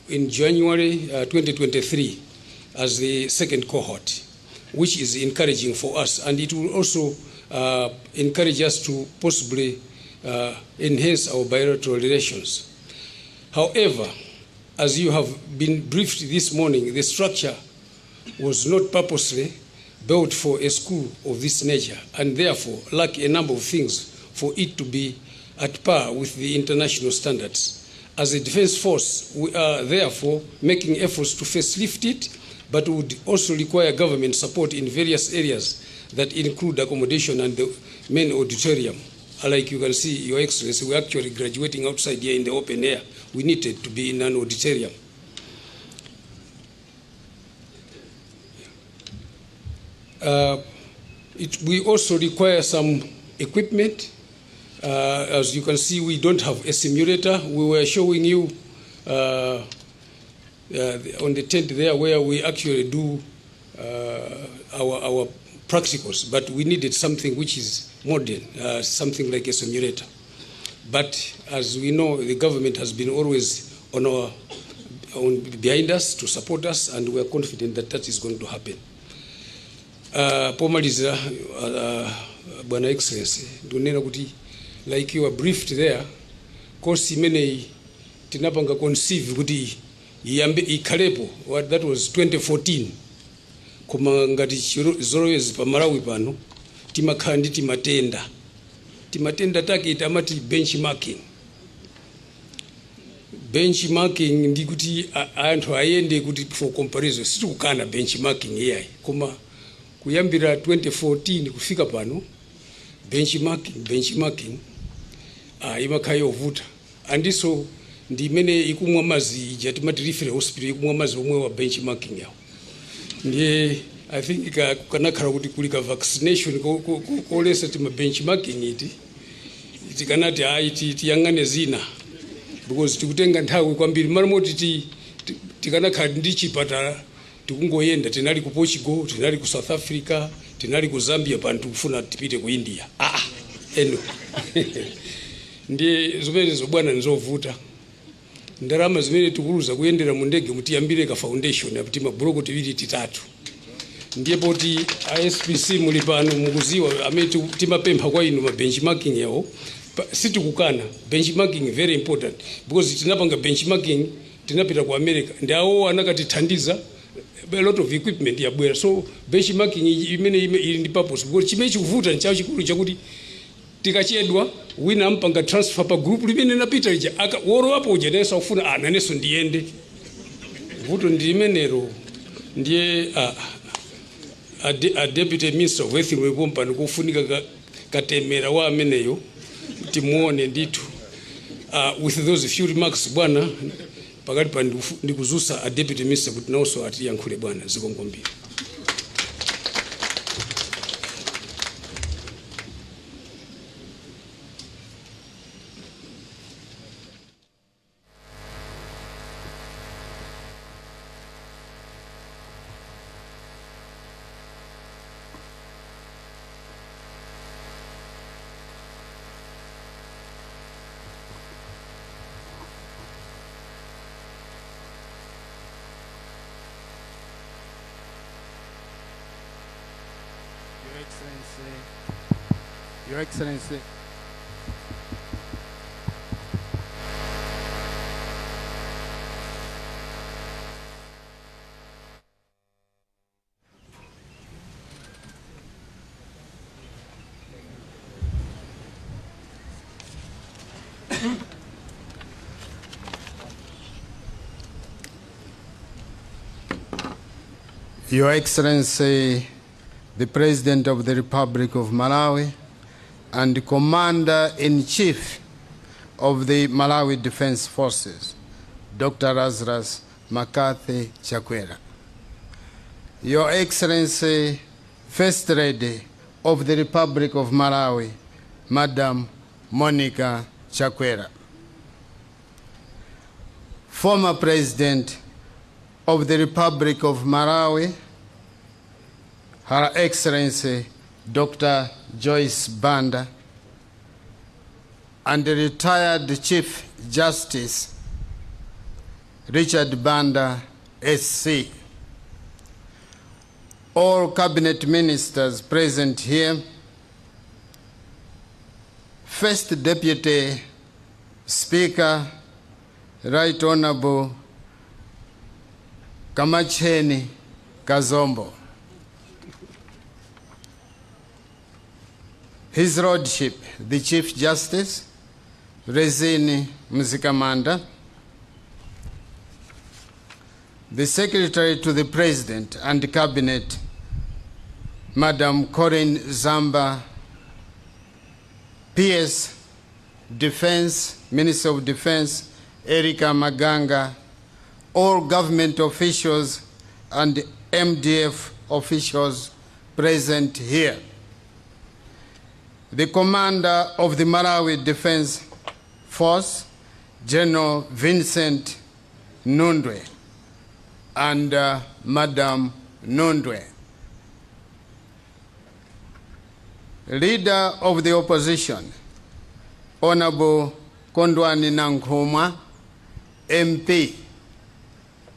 in January 2023 as the second cohort, which is encouraging for us, and it will also encourage us to possibly enhance our bilateral relations. However, as you have been briefed this morning, the structure was not purposely built for a school of this nature, and therefore lack a number of things for it to be at par with the international standards. As a defense force, we are therefore making efforts to facelift it, but would also require government support in various areas that include accommodation and the main auditorium. Like you can see, Your Excellency, we're actually graduating outside here in the open air. We needed to be in an auditorium. We also require some equipment. As you can see, we don't have a simulator. We were showing you on the tent there where we actually do our practicals, but we needed something which is modern, something like a simulator. But as we know, the government has been always behind us to support us, and we are confident that that is going to happen. Pomaliza, Bwana Excellency, dunena kuti like you were briefed there, kosi imene tinapanga conceive kuti iyambe ikhalepo, that was 2014. Koma ngati zolowezi pa Malawi pano timakhala ndi timatenda take itamati benchmarking. Benchmarking ndi kuti anthu ayende kuti for comparison sitikukana benchmarking iyayi, koma kuyambira 2014 kufika pano benchmarking imakhala yovuta, andiso ndi imene ikumwa mazi ija timati referral hospital ikumwa mazi omwe wa benchmarking yawo. Ndiye I think kanakhala kuti kulika vaccination kolesa tima benchmarking iti tikanati tiyang'ane zina, because tikutenga nthawi kwambiri malamoti tikanakhala ndi chipatala tikungoyenda, tinali ku Portugal, tinali ku South Africa, tinali ku Zambia, pano tikufuna tipite ku India. ndiye zimenezo bwana nizovuta. Ndalama zimene tikuluza kuyendera mu ndege mutiyambire ka foundation aputi mabuloko tiwiri titatu. Ndiye poti ASPC muli pano mukuziwa amene timapempha kwa inu ma benchmarking yawo. Sitikukana benchmarking very important because tinapanga benchmarking tinapita ku America ndi awo anakatithandiza a lot of equipment yabwera, so benchmarking imene ili ndi purpose because chimene chikuvuta nchawo chikulu chakuti tikachedwa wina ampanga transfer pa group limene napita lija woro wapo uja nesa ufuna naneso ndiyende vuto ndi limenelo. Ndiye a deputy minister of health wepompa ndikufunika katemera wa ameneyo timuone nditu. With those few remarks bwana pakati pa ndikuzusa a deputy minister kuti nawso atiyankhule bwana zikongombira. Your Excellency, Your Excellency, the President of the Republic of Malawi and Commander-in-Chief of the Malawi Defense Forces, Dr. Lazarus Makathi Chakwera. Your Excellency, First Lady of the Republic of Malawi, Madam Monica Chakwera. Former President of the Republic of Malawi, Her Excellency Dr. Joyce Banda, and the retired Chief Justice Richard Banda, SC. All cabinet ministers present here, First Deputy Speaker, Right Honorable Kamacheni Kazombo, His Lordship, the Chief Justice, Rezini Mzikamanda, the Secretary to the President and Cabinet, Madam Corinne Zamba, PS Defense, Minister of Defense, Erika Maganga, all government officials and MDF officials present here. The Commander of the Malawi Defense Force, General Vincent Nundwe, and Madam Nundwe. Leader of the Opposition, Honorable Kondwani Nankhumwa, MP,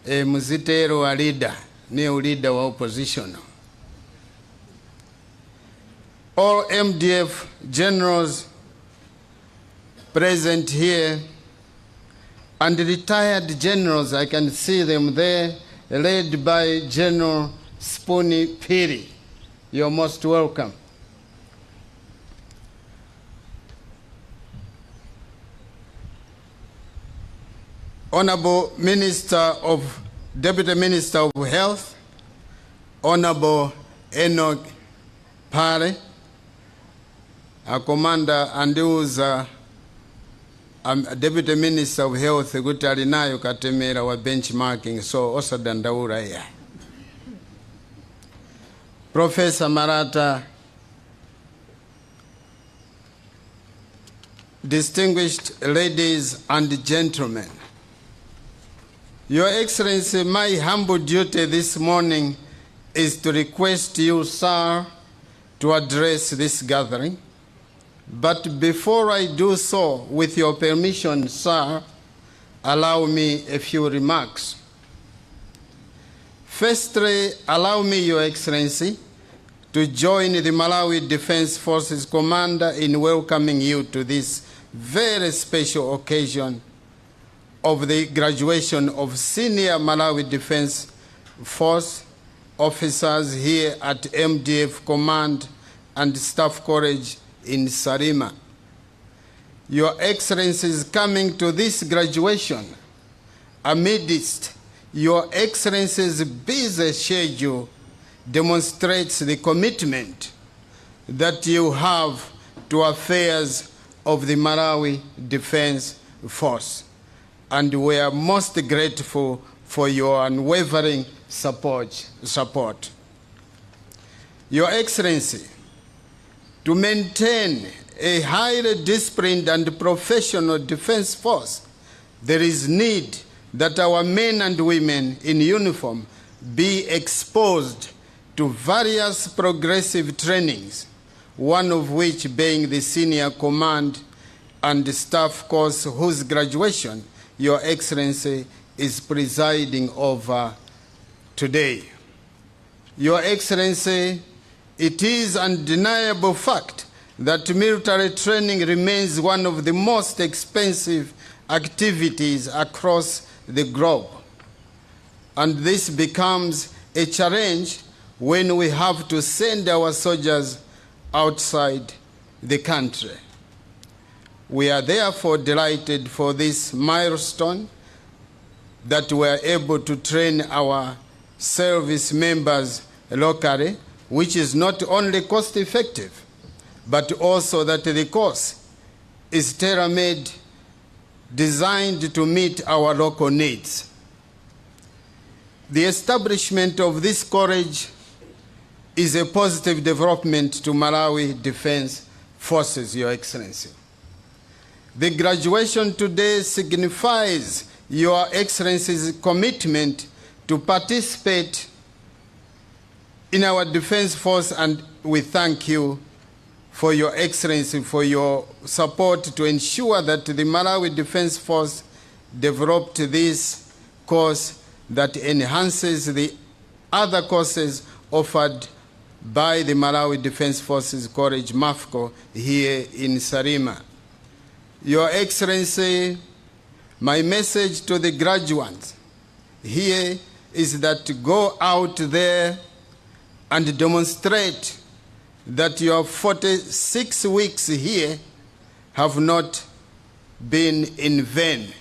Muzitero wa leader, new leader wa opposition. All MDF generals present here and retired generals, I can see them there, led by General Spoonie Piri. You're most welcome. Honorable Deputy Minister of Health, Honorable Enoch Pare, a commander and who's Deputy Minister of Health, Gutali nayo katemera wa benchmarking, so osa dandaura ya. Professor Marata, distinguished ladies and gentlemen, Your Excellency, my humble duty this morning is to request you, sir, to address this gathering But before I do so, with your permission, sir, allow me a few remarks. Firstly, allow me, Your Excellency, to join the Malawi Defense Forces Commander in welcoming you to this very special occasion of the graduation of senior Malawi Defense Force officers here at MDF Command and Staff College in Sarima. Your Excellency's coming to this graduation amidst Your Excellency's busy schedule demonstrates the commitment that you have to affairs of the Malawi Defense Force, and we are most grateful for your unwavering support. Your Excellency, to maintain a highly disciplined and professional defense force, there is need that our men and women in uniform be exposed to various progressive trainings, one of which being the Senior Command and Staff course, whose graduation Your Excellency is presiding over today. Your Excellency, it is undeniable fact that military training remains one of the most expensive activities across the globe. And this becomes a challenge when we have to send our soldiers outside the country. We are therefore delighted for this milestone that we are able to train our service members locally, which is not only cost effective, but also that the course is tailor-made, designed to meet our local needs. The establishment of this college is a positive development to Malawi Defense Forces, Your Excellency. The graduation today signifies Your Excellency's commitment to participate in our defense force, and we thank you for Your Excellency for your support to ensure that the Malawi Defense Force developed this course that enhances the other courses offered by the Malawi Defense Forces College, MAFCO, here in Sarima. Your Excellency, my message to the graduates here is that go out there and demonstrate that your 46 weeks here have not been in vain.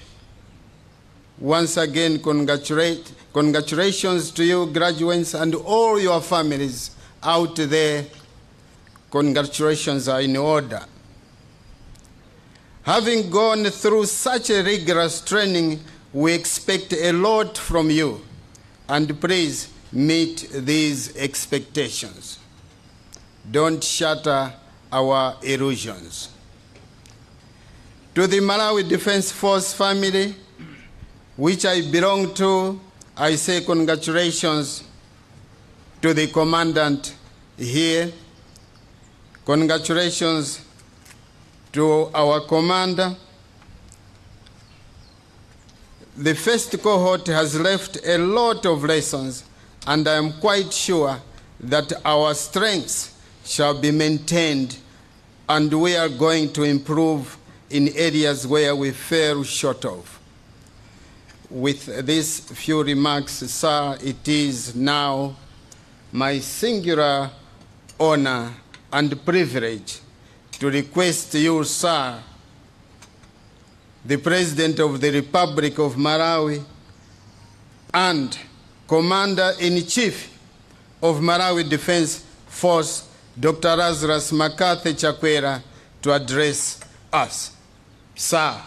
Once again, congratulations to you, graduates, and all your families out there. Congratulations are in order. Having gone through such a rigorous training, we expect a lot from you, and please meet these expectations. Don't shatter our illusions. To the Malawi Defense Force family, which I belong to, I say congratulations to the commandant here. Congratulations to our commander. The first cohort has left a lot of lessons, and I am quite sure that our strengths shall be maintained, and we are going to improve in areas where we fell short of. With these few remarks, sir, it is now my singular honor and privilege to request you, sir, the President of the Republic of Malawi and Commander-in-Chief of Malawi Defense Force, Dr. Lazarus Makathi Chakwera, to address us. Sir.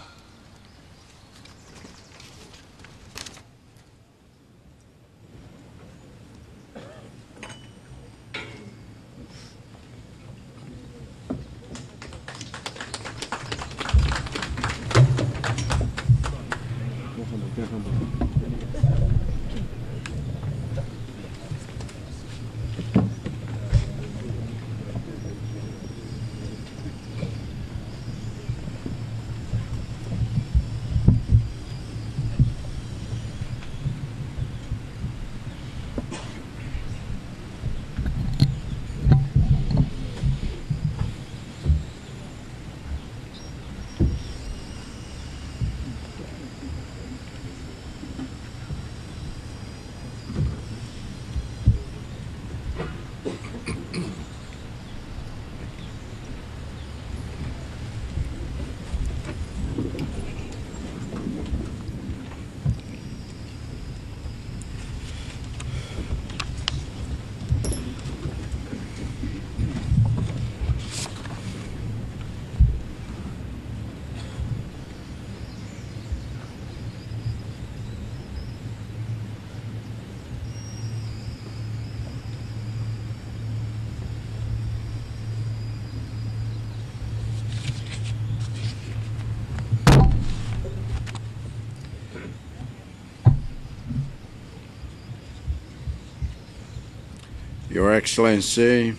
Your Excellency,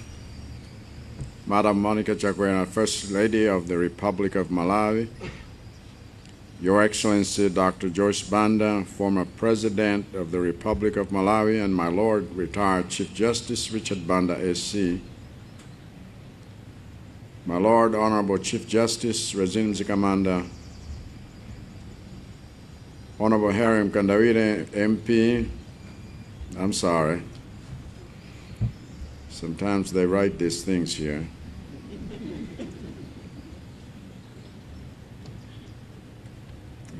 Madam Monica Chakwera, First Lady of the Republic of Malawi, Your Excellency Dr. Joyce Banda, former President of the Republic of Malawi, and my Lord, retired Chief Justice Richard Banda, SC, my Lord, Honorable Chief Justice Razin Zikamanda, Honorable Harry Mkandawire, MP, I'm sorry. Sometimes they write these things here.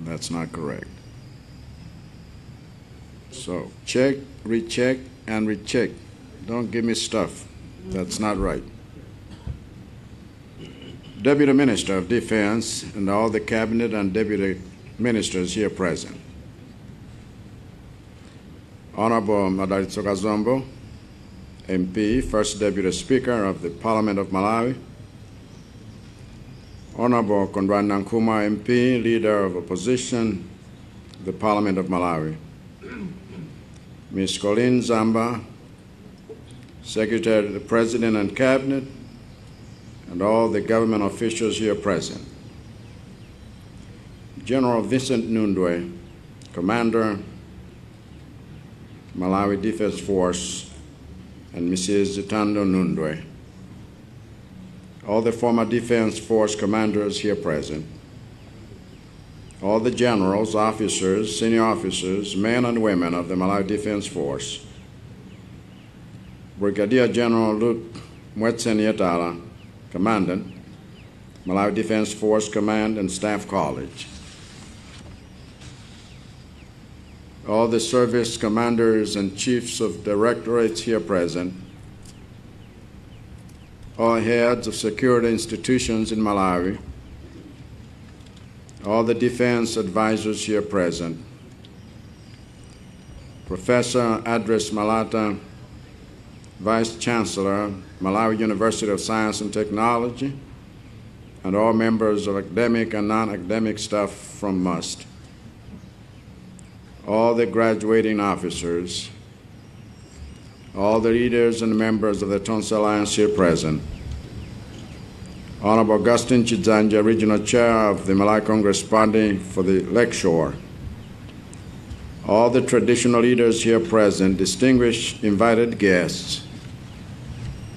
That's not correct. So check, recheck, and recheck. Don't give me stuff. That's not right. Deputy Minister of Defense and all the Cabinet and Deputy Ministers here present. Honorable Madaritsoka Zombo, MP, First Deputy Speaker of the Parliament of Malawi. Honorable Konrad Nankuma, MP, Leader of Opposition, the Parliament of Malawi. Ms. Colleen Zamba, Secretary to the President and Cabinet, and all the government officials here present. General Vincent Nundwe, Commander, Malawi Defense Force, and Mrs. Zitando Nundwe. All the former Defense Force commanders here present. All the generals, officers, senior officers, men and women of the Malawi Defense Force. Brigadier General Luke Mwetsen Yatala, Commandant, Malawi Defense Force Command and Staff College. All the service commanders and chiefs of directorates here present. All heads of security institutions in Malawi. All the defense advisors here present. Professor Adres Malata, Vice Chancellor, Malawi University of Science and Technology, and all members of academic and non-academic staff from MUST. All the graduating officers, all the leaders and members of the Tonse Alliance here present, Honorable Augustine Chidzanja, Regional Chair of the Malawi Congress Party for the Lakeshore, all the traditional leaders here present, distinguished invited guests,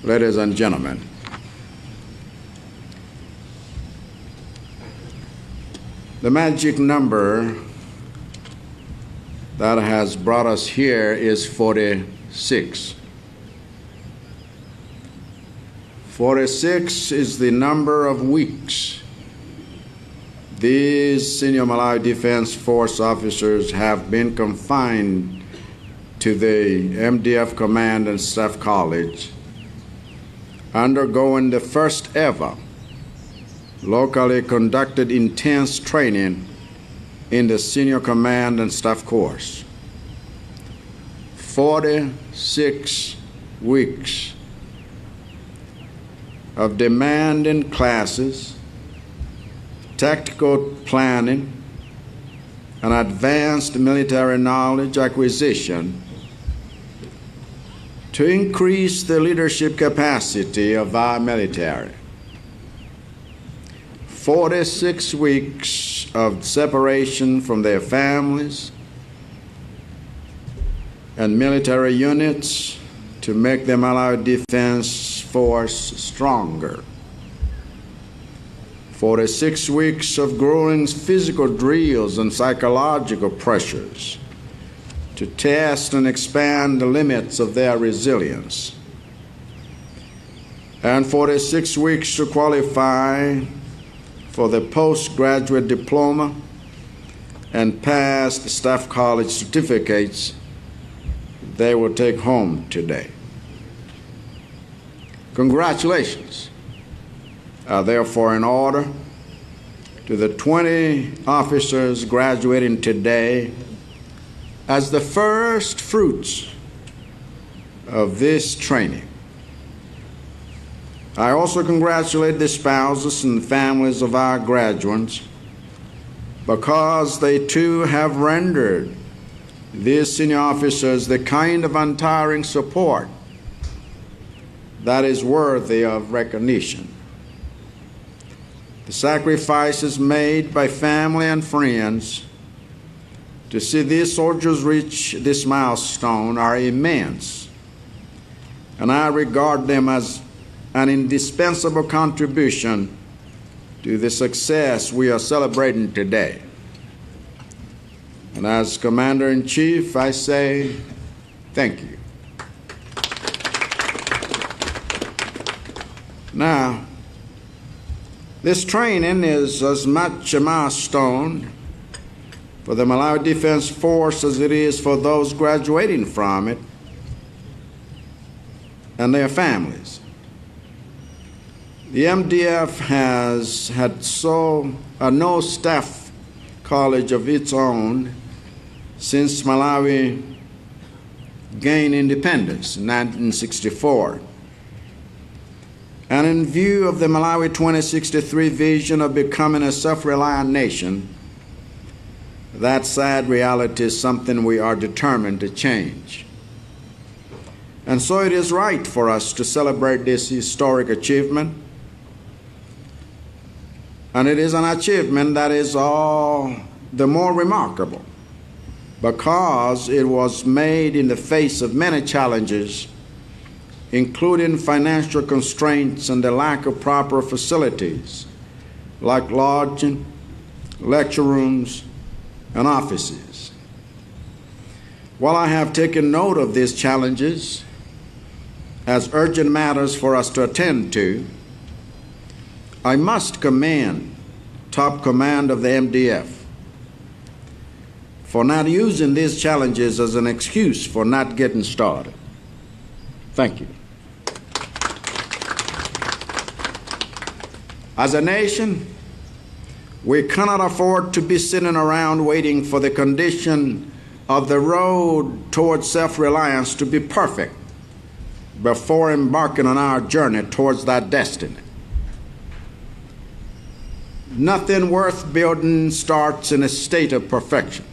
ladies and gentlemen. The magic number that has brought us here is 46. 46 is the number of weeks these senior Malawi Defense Force officers have been confined to the MDF Command and Staff College, undergoing the first ever locally conducted intense training in the Senior Command and Staff course. 46 weeks of demanding classes, tactical planning, and advanced military knowledge acquisition to increase the leadership capacity of our military. 46 weeks of separation from their families and military units to make the Malawi Defense Force stronger. 46 weeks of grueling physical drills and psychological pressures to test and expand the limits of their resilience. And 46 weeks to qualify for the postgraduate diploma and past staff college certificates they will take home today. Congratulations are therefore in order to the 20 officers graduating today as the first fruits of this training. I also congratulate the spouses and families of our graduates because they too have rendered these senior officers the kind of untiring support that is worthy of recognition. The sacrifices made by family and friends to see these soldiers reach this milestone are immense, and I regard them as an indispensable contribution to the success we are celebrating today. And as Commander-in-Chief, I say thank you. Now, this training is as much a milestone for the Malawi Defense Force as it is for those graduating from it and their families. The MDF has had no staff college of its own since Malawi gained independence in 1964. And in view of the Malawi 2063 vision of becoming a self-reliant nation, that sad reality is something we are determined to change. And so it is right for us to celebrate this historic achievement. And it is an achievement that is all the more remarkable because it was made in the face of many challenges, including financial constraints and the lack of proper facilities like lodging, lecture rooms, and offices. While I have taken note of these challenges as urgent matters for us to attend to, I must commend top command of the MDF for not using these challenges as an excuse for not getting started. Thank you. As a nation, we cannot afford to be sitting around waiting for the condition of the road towards self-reliance to be perfect before embarking on our journey towards that destiny. Nothing worth building starts in a state of perfection.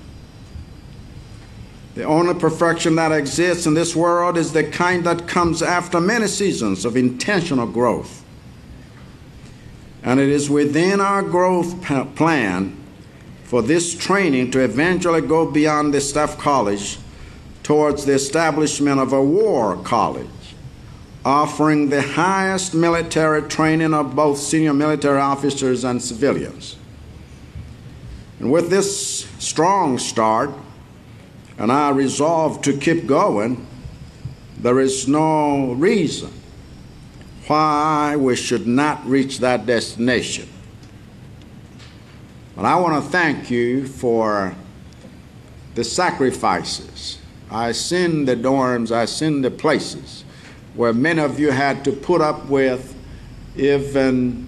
The only perfection that exists in this world is the kind that comes after many seasons of intentional growth. And it is within our growth plan for this training to eventually go beyond the Staff College towards the establishment of a war college, offering the highest military training of both senior military officers and civilians. And with this strong start, and our resolve to keep going, there is no reason why we should not reach that destination. But I want to thank you for the sacrifices. I seen the dorms, I seen the places where many of you had to put up with even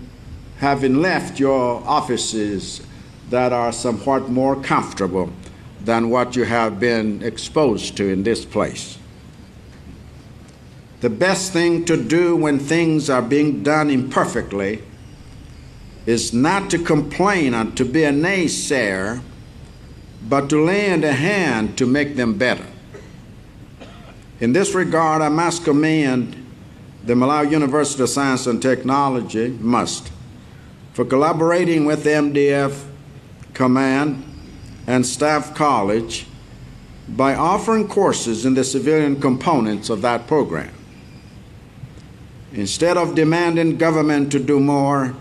having left your offices that are somewhat more comfortable than what you have been exposed to in this place. The best thing to do when things are being done imperfectly is not to complain and to be a naysayer, but to lend a hand to make them better. In this regard, I must commend the Malawi University of Science and Technology, MUST, for collaborating with the MDF Command and Staff College by offering courses in the civilian components of that program. Instead of demanding government to do more,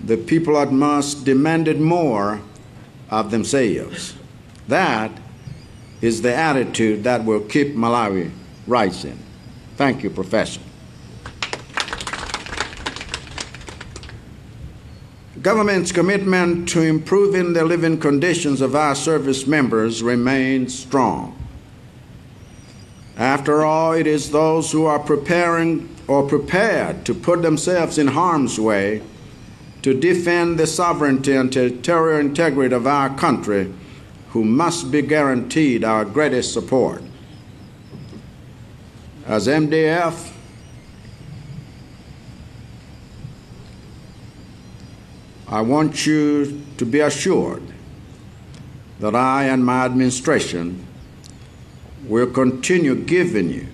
the people at MUST demanded more of themselves. That is the attitude that will keep Malawi rising. Thank you, Professor. Government's commitment to improving the living conditions of our service members remains strong. After all, it is those who are preparing or prepared to put themselves in harm's way to defend the sovereignty and territorial integrity of our country who must be guaranteed our greatest support. As MDF, I want you to be assured that I and my administration will continue giving you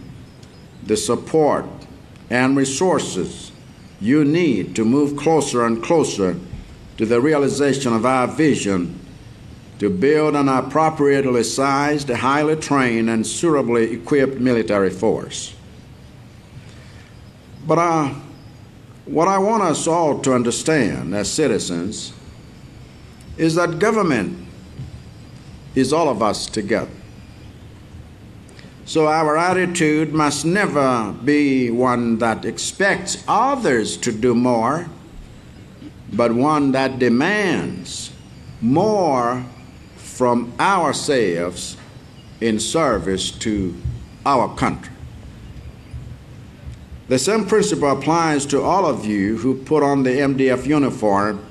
the support and resources you need to move closer and closer to the realization of our vision to build an appropriately sized, highly trained, and suitably equipped military force. But what I want us all to understand as citizens is that government is all of us together. So our attitude must never be one that expects others to do more, but one that demands more from ourselves in service to our country. The same principle applies to all of you who put on the MDF uniform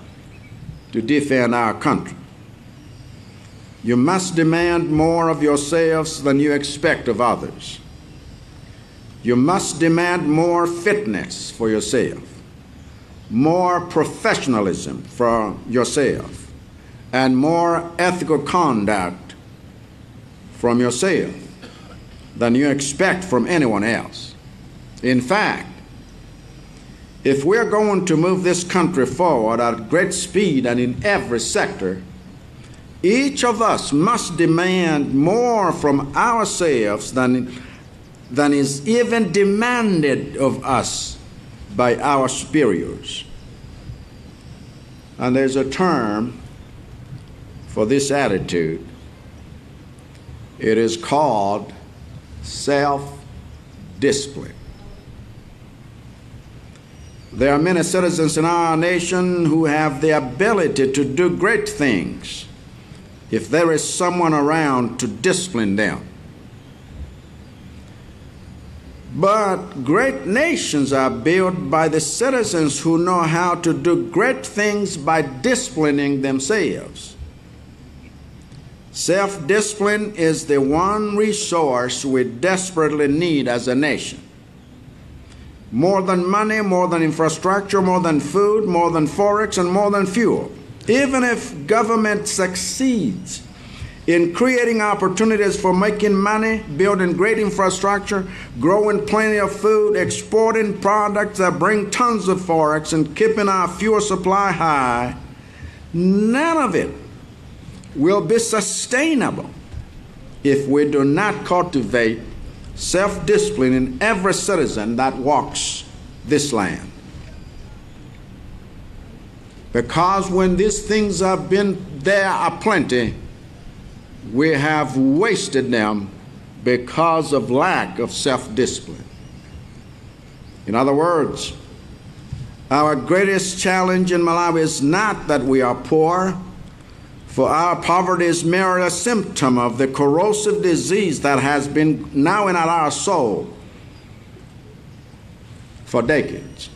to defend our country. You must demand more of yourselves than you expect of others. You must demand more fitness for yourself, more professionalism for yourself, and more ethical conduct from yourself than you expect from anyone else. In fact, if we're going to move this country forward at great speed and in every sector, each of us must demand more from ourselves than is even demanded of us by our superiors. And there's a term for this attitude. It is called self-discipline. There are many citizens in our nation who have the ability to do great things if there is someone around to discipline them. But great nations are built by the citizens who know how to do great things by disciplining themselves. Self-discipline is the one resource we desperately need as a nation. More than money, more than infrastructure, more than food, more than forex, and more than fuel. Even if government succeeds in creating opportunities for making money, building great infrastructure, growing plenty of food, exporting products that bring tons of forex, and keeping our fuel supply high, none of it will be sustainable if we do not cultivate self-discipline in every citizen that walks this land. Because when these things have been there aplenty, we have wasted them because of lack of self-discipline. In other words, our greatest challenge in Malawi is not that we are poor, for our poverty is merely a symptom of the corrosive disease that has been gnawing at our soul for decades.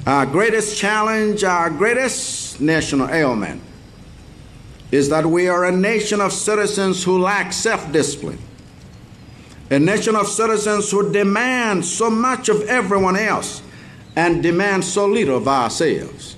Our greatest challenge, our greatest national ailment is that we are a nation of citizens who lack self-discipline, a nation of citizens who demand so much of everyone else and demand so little of ourselves.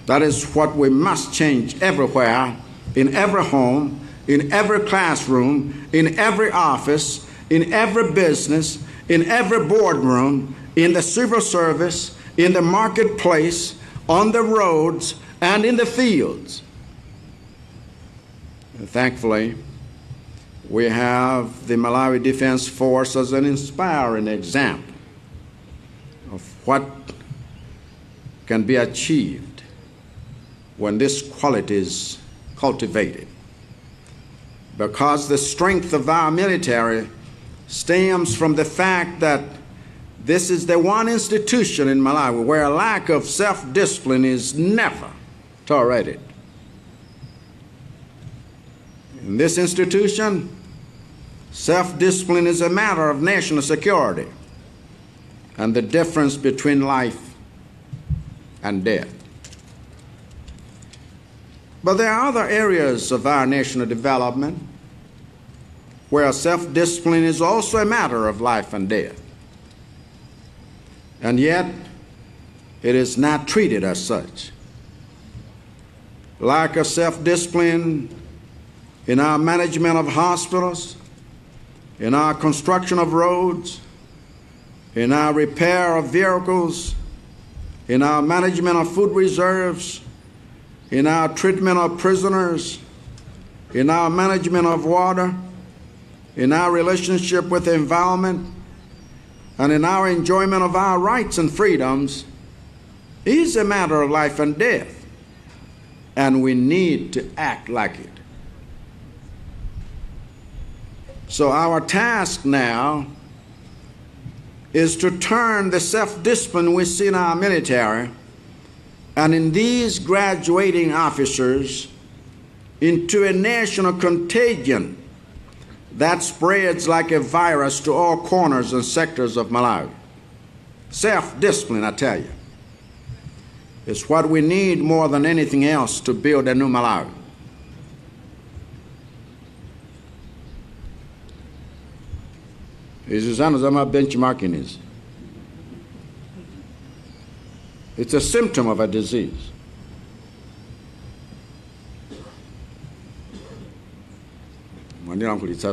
That is what we must change everywhere, in every home, in every classroom, in every office, in every business, in every boardroom, in the civil service, in the marketplace, on the roads, and in the fields. And thankfully, we have the Malawi Defense Force as an inspiring example of what can be achieved when this quality is cultivated. Because the strength of our military stems from the fact that this is the one institution in Malawi where a lack of self-discipline is never tolerated. In this institution, self-discipline is a matter of national security and the difference between life and death. But there are other areas of our national development where self-discipline is also a matter of life and death. And yet, it is not treated as such. Lack of self-discipline in our management of hospitals, in our construction of roads, in our repair of vehicles, in our management of food reserves, in our treatment of prisoners, in our management of water, in our relationship with the environment, and in our enjoyment of our rights and freedoms is a matter of life and death, and we need to act like it. So our task now is to turn the self-discipline we see in our military and in these graduating officers into a national contagion that spreads like a virus to all corners and sectors of Malawi. Self-discipline, I tell you, is what we need more than anything else to build a new Malawi. Benchmarking is. It's a symptom of a disease. It's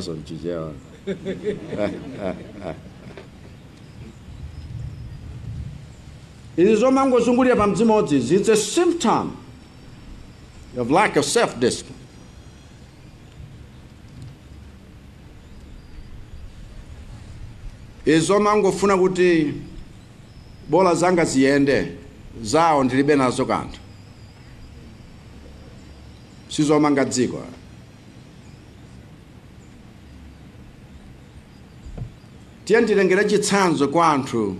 a symptom of lack of self-discipline. Izomangofuna kuti bola zanga ziyende zawo ndilibe nazo kanthu sizomanga dziko. Tiye ndilengera chitsanzo kwa anthu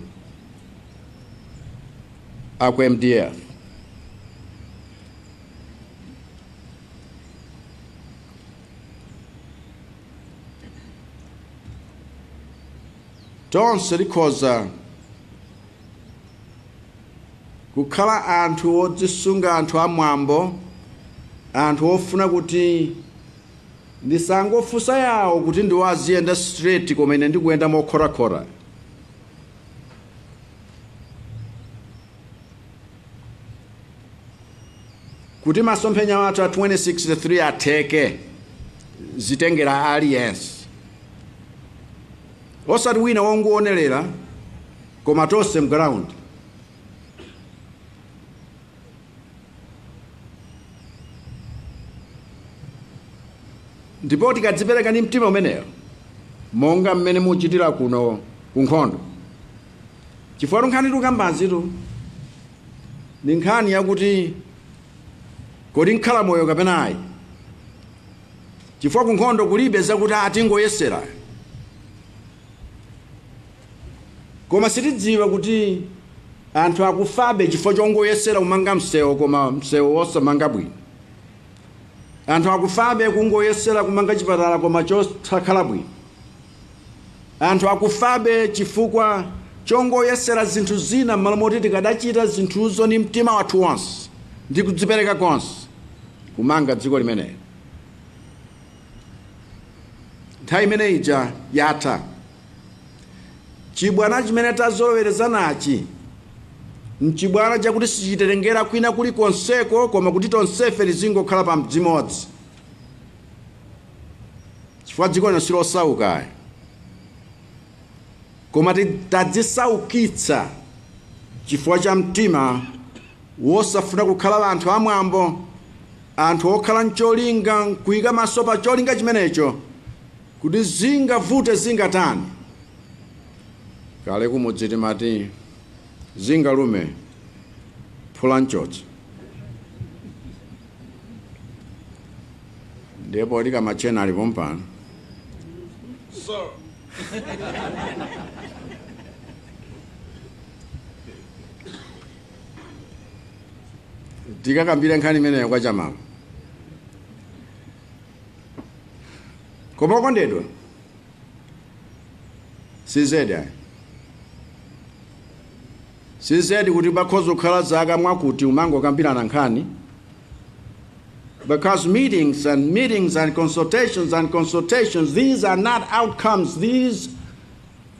aku MDF. Tonse likhoza kukhala anthu odzisunga, anthu amwambo, anthu ofuna kuti ndisangofunsa yawo kuti ndiwaziyenda straight koma ine ndikuyenda mokhorakhora. Kuti masomphenya wathu a 2063 atheke zitengera aliyense. Osati wina wongoonelera koma tonse mground. Ndipo tikadzipereka ndi mtima umeneyo monga mmene muchitira kuno ku nkhondo. Chifukwa nkhani tukambazitu ndi nkhani yakuti kodi nkhala moyo kapena ayi. Chifukwa ku nkhondo kulibe zakuti atingoyesera. Koma sitidziwa kuti anthu akufabe chifukwa chongoyesera kumanga msewu koma msewu wosamanga bwino. Anthu akufabe kungoyesera kumanga chipatala koma chosakhala bwino. Anthu akufabe chifukwa chongoyesera zinthu zina m'malo moti tikadachita zinthuzo ndi mtima wathu wonse ndi kudzipereka konse kumanga dziko limenelo. Nthawi imene ija yatha. Chibwana chimene tazolowereza nachi mchibwana chakuti sichitengera kwina kuli konseko koma kuti tonsefe tizingokhala pa mdzimodzi. Chifukwa dziko lino silosauka koma tadzisaukitsa chifukwa cha mtima wosafuna kukhala anthu amwambo, anthu okhala mcholinga kuyika maso pa cholinga chimenecho kuti zingavute zingatani. Kale kumudzi timati zingalume phula mchotso. Ndipo likamachena alipo mpano. Tikakambira nkhani imeneyo kwa chamama. Koma okondedwa sizedi sizedi kuti bakhoza kukhala zaka mwakuti umangokambirana nkhani. Because meetings and consultations, these are not outcomes. These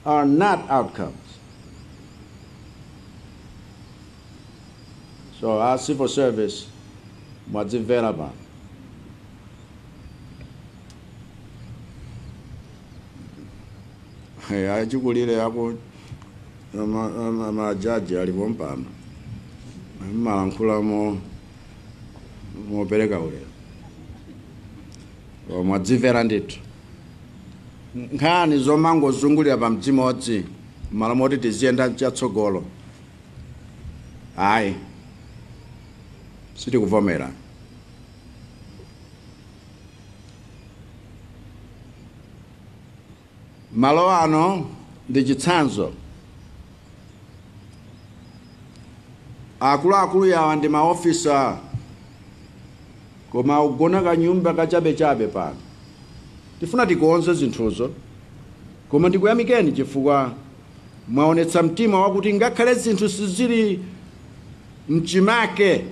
are not outcomes. So our civil service mwadzimvera pano. Achikulire ako majaji alivyompana malankhula mopereka ulemu mwadzimvera ndithu nkhani zomangozungulira pa mdzimodzi malo moti tiziyenda chatsogolo ayi sitikuvomera. Malo ano ndi chitsanzo. Akuluakulu yawa ndi maofisa koma ugona kanyumba kachabechabe pano. Tifuna tikonze zinthuzo koma ndikuyamikeni chifukwa mwaonetsa mtima wakuti ngakhale zinthu sizili mchimake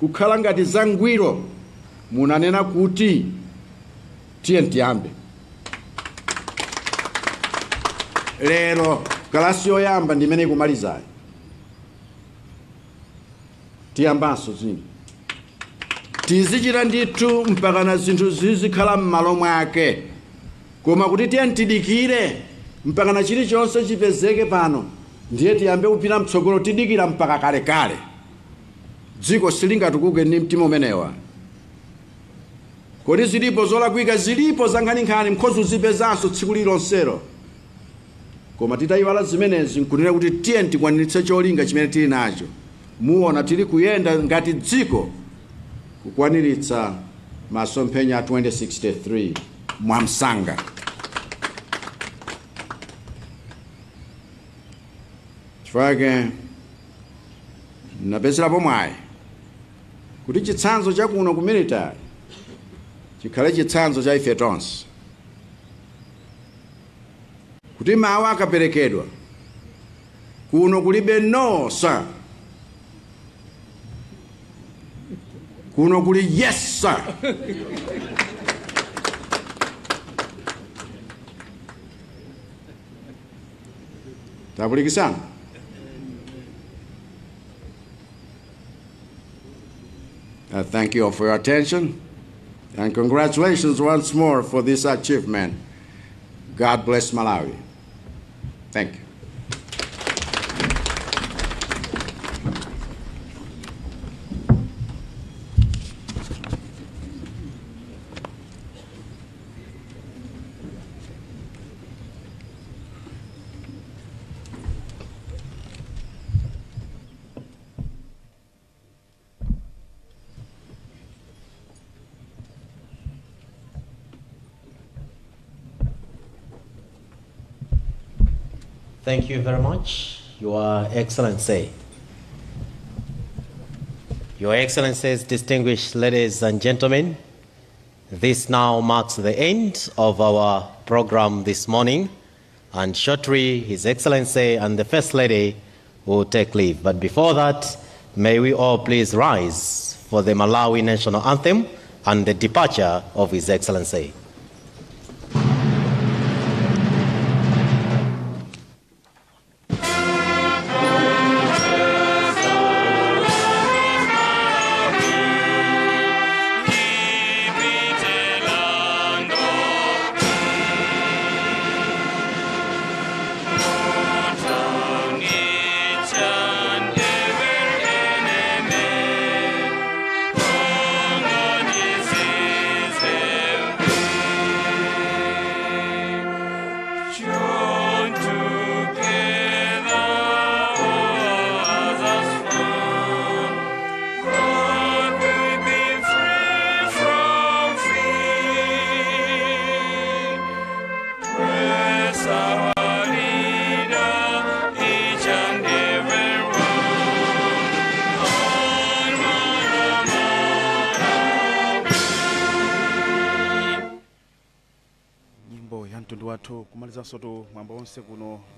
kukhala ngati zangwiro munanena kuti tiye tiyambe. Lero kalasi yoyamba ndimene ikumalizayo tiyambanso zinthu tizichita ndithu mpaka na zinthu zizikhala m'malo mwake koma kuti tiye tidikire mpaka na chilichonse chipezeke pano ndiye tiyambe kupita mtsogolo tidikira mpaka kalekale dziko silingatukuke ndi mtima umenewa. Kodi zilipo zolakwika zilipo zankhaninkhani mkhozi uzipezanso tsiku lilonselo koma titayiwala zimenezi nkunena kuti tiye tikwaniritse cholinga chimene tili nacho. Muona tili kuyenda ngati dziko kukwaniritsa masomphenya a 2063 mwamsanga. Chifukwa napezerapo mwayi kuti chitsanzo chakuno ku military chikhale chitsanzo cha ife tonse. Kuti mawu akaperekedwa kuno kulibe no sir, kuno kuli yes sir. Tabulikisana. I thank you all for your attention and congratulations once more for this achievement. God bless Malawi. Thank you. Thank you very much, Your Excellency. Your Excellencies, distinguished ladies and gentlemen, this now marks the end of our program this morning, and shortly His Excellency and the First Lady will take leave. But before that, may we all please rise for the Malawi National Anthem and the departure of His Excellency.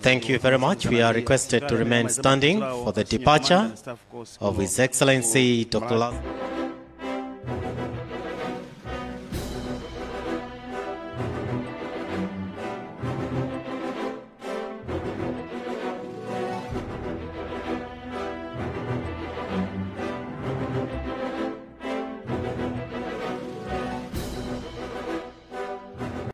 Thank you very much. We are requested to remain standing for the departure of His Excellency Dr.